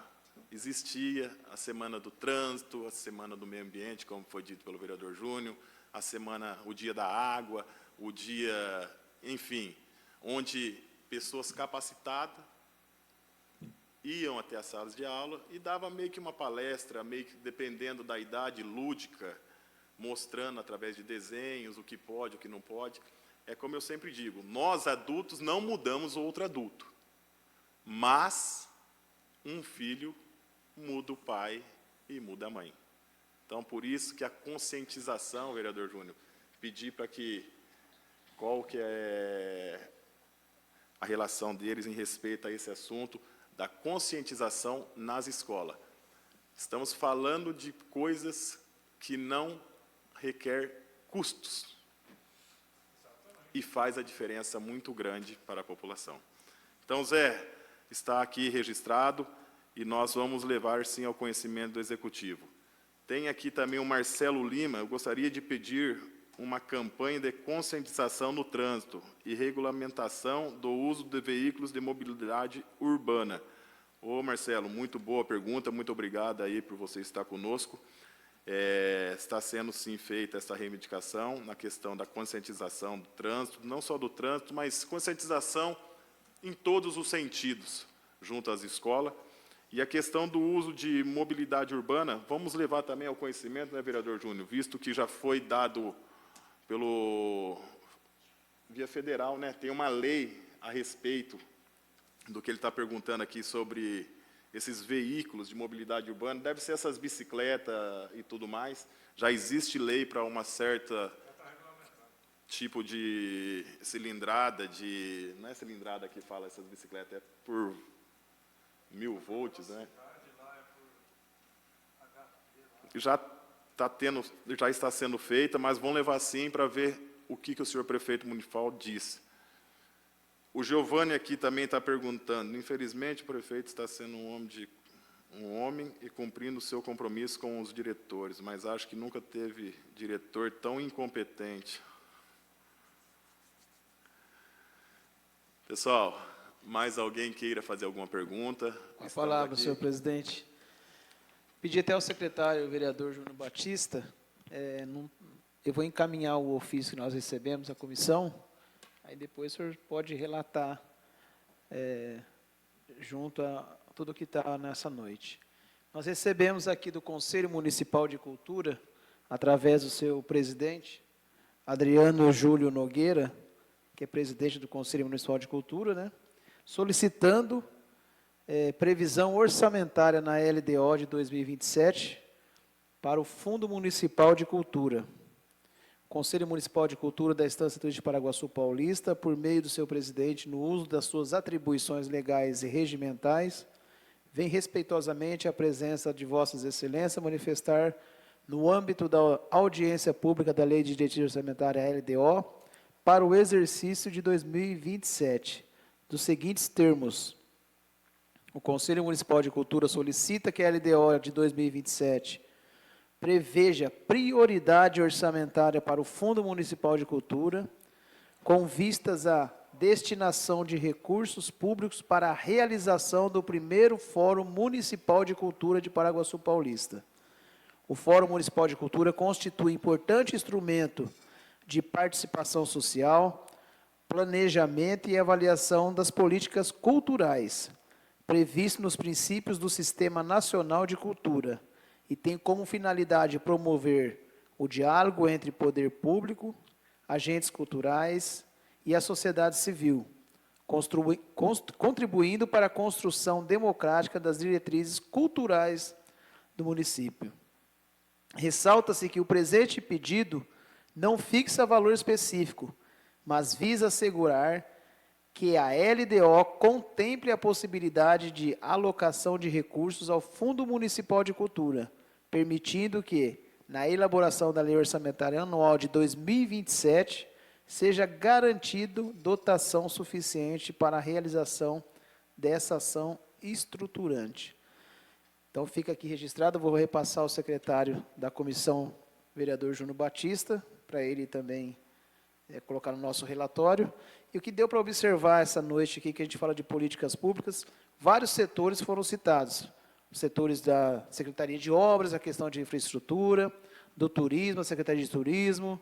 existia a Semana do Trânsito, a Semana do Meio Ambiente, como foi dito pelo vereador Júnior, o Dia da Água, o dia, enfim, onde pessoas capacitadas iam até as salas de aula e dava meio que uma palestra, meio que dependendo da idade, lúdica, mostrando através de desenhos o que pode, o que não pode. É como eu sempre digo, nós adultos não mudamos o outro adulto, mas um filho muda o pai e muda a mãe. Então, por isso que a conscientização, vereador Júnior, pedir para que, qual que é a relação deles em respeito a esse assunto, da conscientização nas escolas. Estamos falando de coisas que não requer custos e faz a diferença muito grande para a população. Então, Zé, está aqui registrado e nós vamos levar, sim, ao conhecimento do Executivo. Tem aqui também o Marcelo Lima, eu gostaria de pedir uma campanha de conscientização no trânsito e regulamentação do uso de veículos de mobilidade urbana. Ô, Marcelo, muito boa pergunta, muito obrigado aí por você estar conosco. Está sendo, sim, feita essa reivindicação na questão da conscientização do trânsito, não só do trânsito, mas conscientização em todos os sentidos, junto às escolas. E a questão do uso de mobilidade urbana, vamos levar também ao conhecimento, né, vereador Júnior, visto que já foi dado via federal, né, tem uma lei a respeito do que ele está perguntando aqui sobre esses veículos de mobilidade urbana, deve ser essas bicicletas e tudo mais. Já existe lei para uma certa tipo de cilindrada, não é cilindrada que fala essas bicicletas, é por 1000 volts, né? Já está sendo feita, mas vão levar sim para ver o que o senhor prefeito municipal diz. O Giovanni aqui também está perguntando, infelizmente o prefeito está sendo um homem e cumprindo o seu compromisso com os diretores, mas acho que nunca teve diretor tão incompetente. Pessoal, mais alguém queira fazer alguma pergunta? Com a palavra, senhor presidente. Pedi até ao secretário, o vereador Júnior Batista, eu vou encaminhar o ofício que nós recebemos à comissão, aí depois o senhor pode relatar junto a tudo que está nessa noite. Nós recebemos aqui do Conselho Municipal de Cultura, através do seu presidente, Adriano Júlio Nogueira, que é presidente do Conselho Municipal de Cultura, né, solicitando previsão orçamentária na LDO de 2027 para o Fundo Municipal de Cultura. O Conselho Municipal de Cultura da Estância Turística de Paraguaçu Paulista, por meio do seu presidente, no uso das suas atribuições legais e regimentais, vem respeitosamente à presença de Vossas Excelências manifestar, no âmbito da audiência pública da Lei de Diretriz Orçamentária LDO, para o exercício de 2027, dos seguintes termos: o Conselho Municipal de Cultura solicita que a LDO de 2027 preveja prioridade orçamentária para o Fundo Municipal de Cultura, com vistas à destinação de recursos públicos para a realização do primeiro Fórum Municipal de Cultura de Paraguaçu Paulista. O Fórum Municipal de Cultura constitui importante instrumento de participação social, planejamento e avaliação das políticas culturais, previsto nos princípios do Sistema Nacional de Cultura, e tem como finalidade promover o diálogo entre poder público, agentes culturais e a sociedade civil, contribuindo para a construção democrática das diretrizes culturais do município. Ressalta-se que o presente pedido não fixa valor específico, mas visa assegurar que a LDO contemple a possibilidade de alocação de recursos ao Fundo Municipal de Cultura, permitindo que, na elaboração da Lei Orçamentária Anual de 2027, seja garantido dotação suficiente para a realização dessa ação estruturante. Então, fica aqui registrado, vou repassar ao secretário da comissão, vereador Júnior Batista, para ele também colocar no nosso relatório. E o que deu para observar essa noite aqui, que a gente fala de políticas públicas, vários setores foram citados. Os setores da Secretaria de Obras, a questão de infraestrutura, do turismo, a Secretaria de Turismo,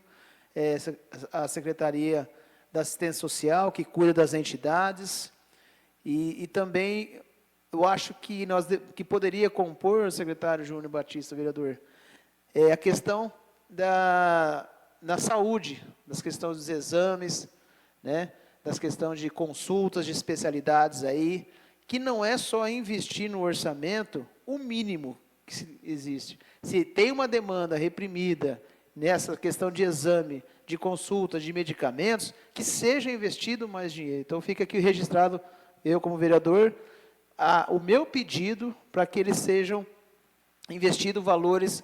a Secretaria da Assistência Social, que cuida das entidades, e também eu acho que que poderia compor, secretário Júnior Batista, vereador, a questão da saúde, das questões dos exames, né, das questões de consultas de especialidades aí, que não é só investir no orçamento o mínimo que existe. Se tem uma demanda reprimida nessa questão de exame, de consulta, de medicamentos, que seja investido mais dinheiro. Então, fica aqui registrado, eu como vereador, o meu pedido para que eles sejam investidos valores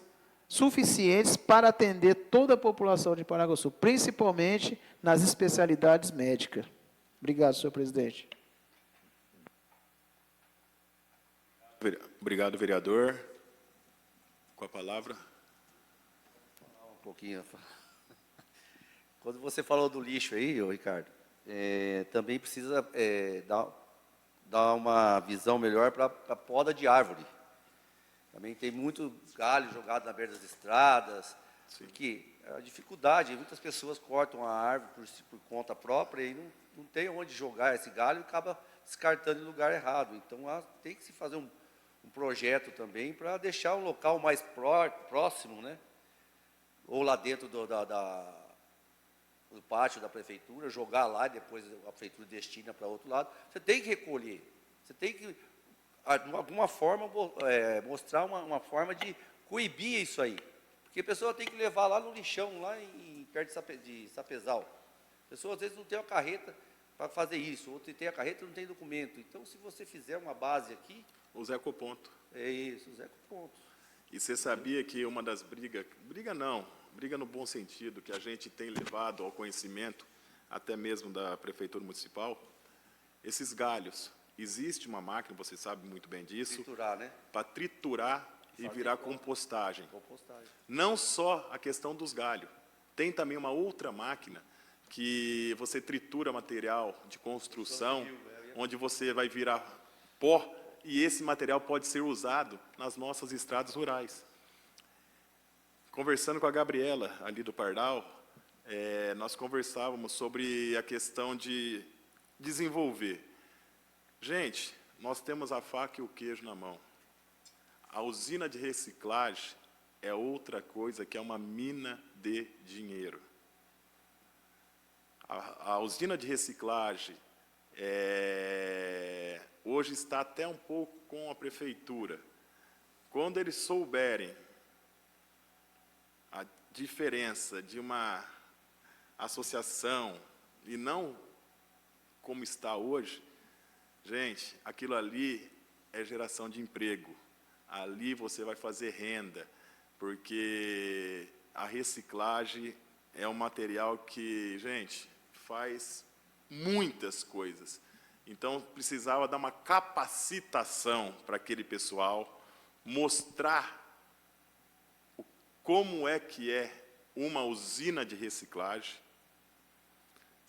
suficientes para atender toda a população de Paraguaçu, principalmente nas especialidades médicas. Obrigado, senhor presidente. Obrigado, vereador. Com a palavra. Um pouquinho. Quando você falou do lixo aí, Ricardo, também precisa dar uma visão melhor para a poda de árvore. Também tem muito galho jogado na beira das estradas, porque a dificuldade, muitas pessoas cortam a árvore por conta própria e não tem onde jogar esse galho e acaba descartando em lugar errado. Então, tem que se fazer um projeto também para deixar um local mais próximo, né? Ou lá dentro do pátio da prefeitura, jogar lá e depois a prefeitura destina para outro lado. Você tem que recolher, você tem que, de alguma forma, mostrar uma forma de coibir isso aí. Porque a pessoa tem que levar lá no lixão, lá perto de Sapezal. A pessoa, às vezes, não tem uma carreta para fazer isso, ou tem a carreta e não tem documento. Então, se você fizer uma base aqui... O Zé Coponto. É isso, o Zé Coponto. E você sabia que uma das briga no bom sentido, que a gente tem levado ao conhecimento, até mesmo da Prefeitura Municipal, esses galhos, existe uma máquina, você sabe muito bem disso, Triturar, né? para triturar e virar compostagem. Compostagem. Não só a questão dos galhos, tem também uma outra máquina que você tritura material de construção, onde você vai virar pó, e esse material pode ser usado nas nossas estradas rurais. Conversando com a Gabriela, ali do Pardal, nós conversávamos sobre a questão de desenvolver. Gente, nós temos a faca e o queijo na mão. A usina de reciclagem é outra coisa que é uma mina de dinheiro. A usina de reciclagem hoje está até um pouco com a prefeitura. Quando eles souberem a diferença de uma associação e não como está hoje, gente, aquilo ali é geração de emprego. Ali você vai fazer renda, porque a reciclagem é um material que, gente, faz muitas coisas. Então, precisava dar uma capacitação para aquele pessoal, mostrar como é que é uma usina de reciclagem.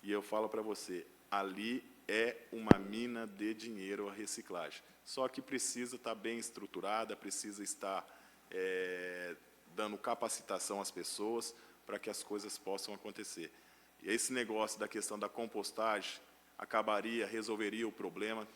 E eu falo para você, ali é uma mina de dinheiro a reciclagem. Só que precisa estar bem estruturada, precisa estar dando capacitação às pessoas para que as coisas possam acontecer. E esse negócio da questão da compostagem resolveria o problema.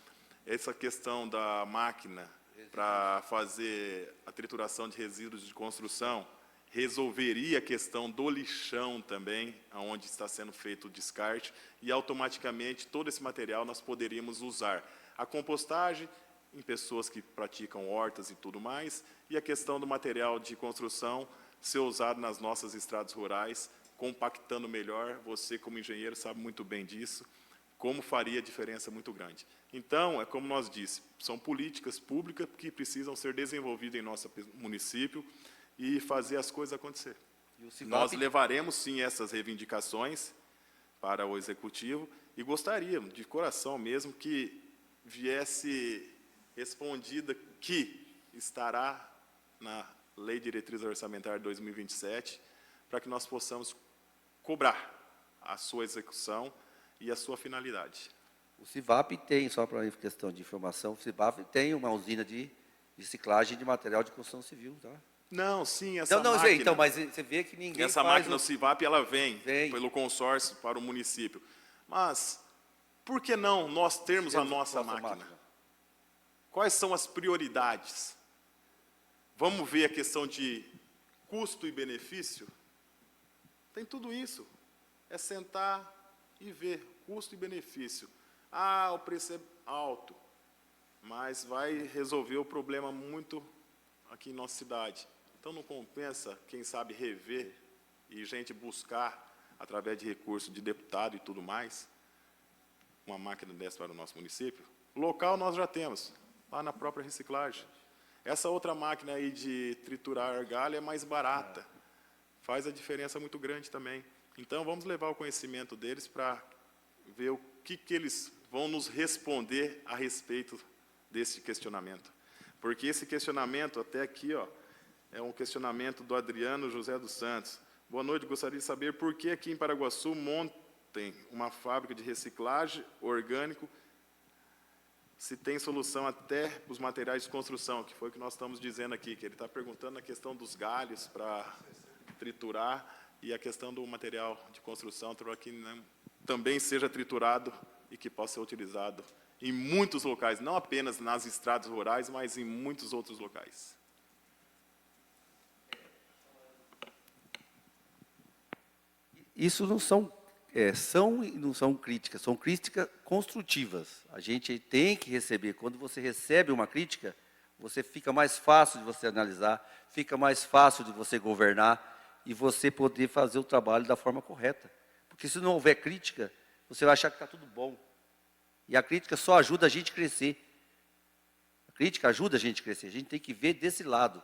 Essa questão da máquina para fazer a trituração de resíduos de construção resolveria a questão do lixão também, onde está sendo feito o descarte, e automaticamente todo esse material nós poderíamos usar. A compostagem em pessoas que praticam hortas e tudo mais, e a questão do material de construção ser usado nas nossas estradas rurais, compactando melhor. Você, como engenheiro, sabe muito bem disso, como faria diferença muito grande. Então, é como nós disse, são políticas públicas que precisam ser desenvolvidas em nosso município e fazer as coisas acontecer. E o CIVAP, Nós levaremos, sim, essas reivindicações para o Executivo e gostaríamos, de coração mesmo, que viesse respondida que estará na Lei Diretriz Orçamentária 2027, para que nós possamos cobrar a sua execução e a sua finalidade. o CIVAP tem, só para questão de informação, o CIVAP tem uma usina de reciclagem de material de construção civil, tá? Não, sim, essa Não, máquina... então, mas você vê que ninguém Essa faz máquina, o CIVAP, ela vem Vem. pelo consórcio para o município. Mas, por que não nós termos a nossa máquina? Quais são as prioridades? Vamos ver a questão de custo e benefício? Tem tudo isso. É sentar e ver custo e benefício. Ah, o preço é alto, mas vai resolver o problema muito aqui em nossa cidade. Então, não compensa, quem sabe, rever e gente buscar, através de recursos de deputado e tudo mais, uma máquina dessa para o nosso município? O local nós já temos, lá na própria reciclagem. Essa outra máquina aí de triturar argalho é mais barata, faz a diferença muito grande também. Então, vamos levar o conhecimento deles para ver o que eles vão nos responder a respeito desse questionamento. Porque esse questionamento, até aqui, ó, é um questionamento do Adriano José dos Santos. Boa noite, gostaria de saber por que aqui em Paraguaçu montem uma fábrica de reciclagem orgânico, se tem solução até para os materiais de construção, que foi o que nós estamos dizendo aqui, que ele está perguntando a questão dos galhos para triturar e a questão do material de construção, para que também seja triturado e que possa ser utilizado em muitos locais, não apenas nas estradas rurais, mas em muitos outros locais. Isso não são críticas, são críticas construtivas. A gente tem que receber. Quando você recebe uma crítica, você fica mais fácil de você analisar, fica mais fácil de você governar e você poder fazer o trabalho da forma correta. Porque se não houver crítica, você vai achar que está tudo bom. E a crítica só ajuda a gente a crescer. A crítica ajuda a gente a crescer. A gente tem que ver desse lado,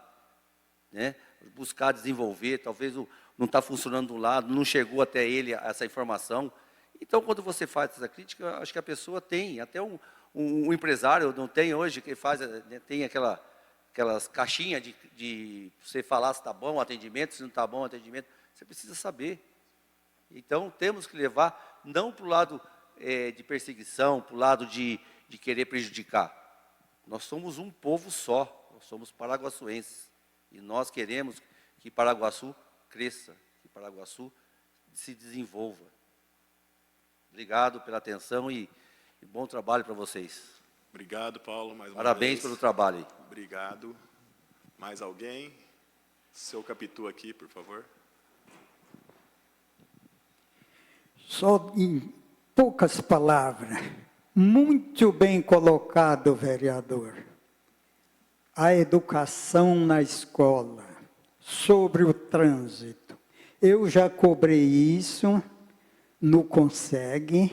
né? Buscar desenvolver, talvez não está funcionando do lado, não chegou até ele essa informação. Então, quando você faz essa crítica, acho que a pessoa tem, até um empresário não tem hoje, que faz, tem aquelas caixinhas de você falar se está bom o atendimento, se não está bom o atendimento, você precisa saber. Então, temos que levar, não para o lado de perseguição, para o lado de querer prejudicar. Nós somos um povo só, nós somos paraguaçuenses. E nós queremos que Paraguaçu cresça, que Paraguaçu se desenvolva. Obrigado pela atenção e bom trabalho para vocês. Obrigado, Paulo, mais uma Parabéns vez. pelo trabalho aí. Obrigado. Mais alguém? Seu Capitu aqui, por favor. Só em poucas palavras, muito bem colocado, vereador. A educação na escola, sobre o trânsito. Eu já cobrei isso no CONSEG,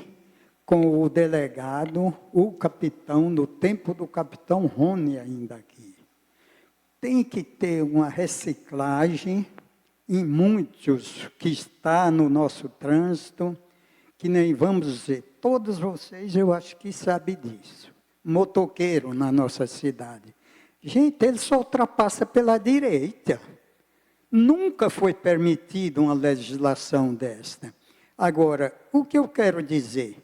com o delegado, o capitão, no tempo do capitão Rony ainda aqui. Tem que ter uma reciclagem em muitos que está no nosso trânsito, que nem vamos dizer, todos vocês eu acho que sabem disso. Motoqueiro na nossa cidade. Gente, ele só ultrapassa pela direita. Nunca foi permitido uma legislação desta. Agora, o que eu quero dizer?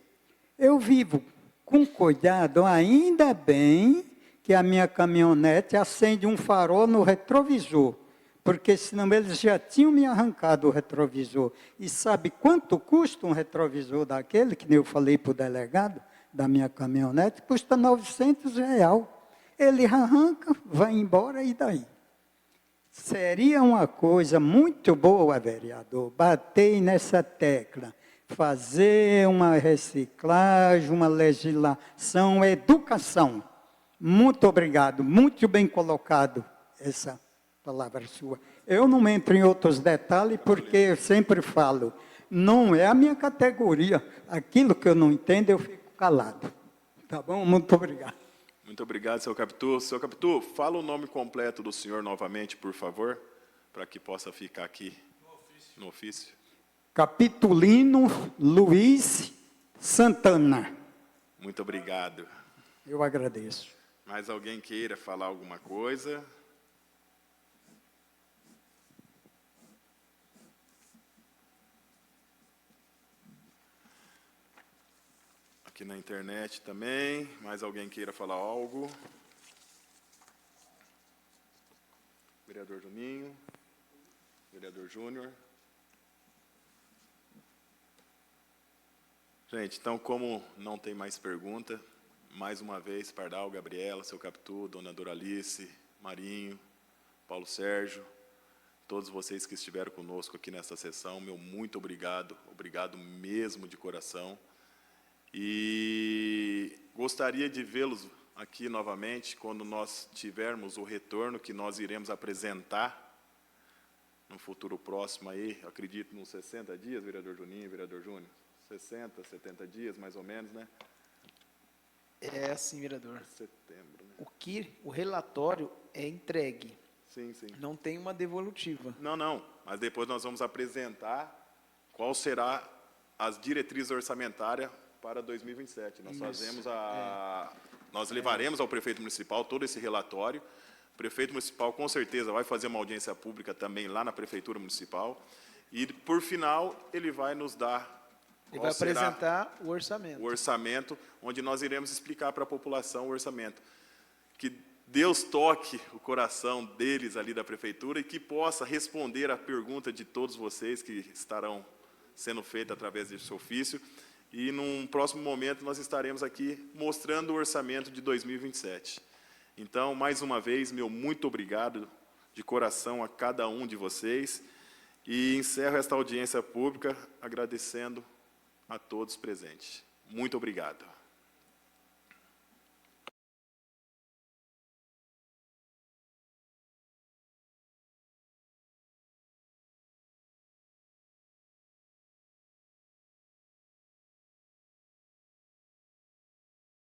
Eu vivo com cuidado, ainda bem que a minha caminhonete acende um farol no retrovisor, porque senão eles já tinham me arrancado o retrovisor. E sabe quanto custa um retrovisor daquele, que eu falei para o delegado da minha caminhonete? Custa R$900. Ele arranca, vai embora e daí? Seria uma coisa muito boa, vereador, bater nessa tecla, fazer uma reciclagem, uma legislação, educação. Muito obrigado, muito bem colocado essa palavra sua. Eu não entro em outros detalhes, porque eu sempre falo, não é a minha categoria. Aquilo que eu não entendo, eu fico calado. Tá bom? Muito obrigado. Muito obrigado, seu Capitu. Seu Capitu, fala o nome completo do senhor novamente, por favor, para que possa ficar aqui no ofício. Capitulino Luiz Santana. Muito obrigado. Eu agradeço. Mais alguém queira falar alguma coisa? Aqui na internet também. Mais alguém queira falar algo? Vereador Juninho. Vereador Júnior. Gente, então, como não tem mais pergunta, mais uma vez, Pardal, Gabriela, seu Capitu, dona Doralice, Marinho, Paulo Sérgio, todos vocês que estiveram conosco aqui nessa sessão, meu muito obrigado, obrigado mesmo de coração. E gostaria de vê-los aqui novamente, quando nós tivermos o retorno que nós iremos apresentar no futuro próximo aí, acredito nos 60 dias, vereador Juninho e vereador Júnior, 60, 70 dias, mais ou menos, né? É assim, vereador. Setembro, né? O relatório é entregue, Sim, sim. não tem uma devolutiva. Não, mas depois nós vamos apresentar qual será as diretrizes orçamentárias para 2027. Nós fazemos nós levaremos ao prefeito municipal todo esse relatório. O prefeito municipal, com certeza, vai fazer uma audiência pública também lá na prefeitura municipal. E, por final, ele vai nos dar Ele vai apresentar o orçamento. o orçamento, onde nós iremos explicar para a população o orçamento. Que Deus toque o coração deles ali da prefeitura e que possa responder à pergunta de todos vocês que estarão sendo feitas através desse ofício. E, num próximo momento, nós estaremos aqui mostrando o orçamento de 2027. Então, mais uma vez, meu muito obrigado de coração a cada um de vocês. E encerro esta audiência pública agradecendo a todos presentes. Muito obrigado.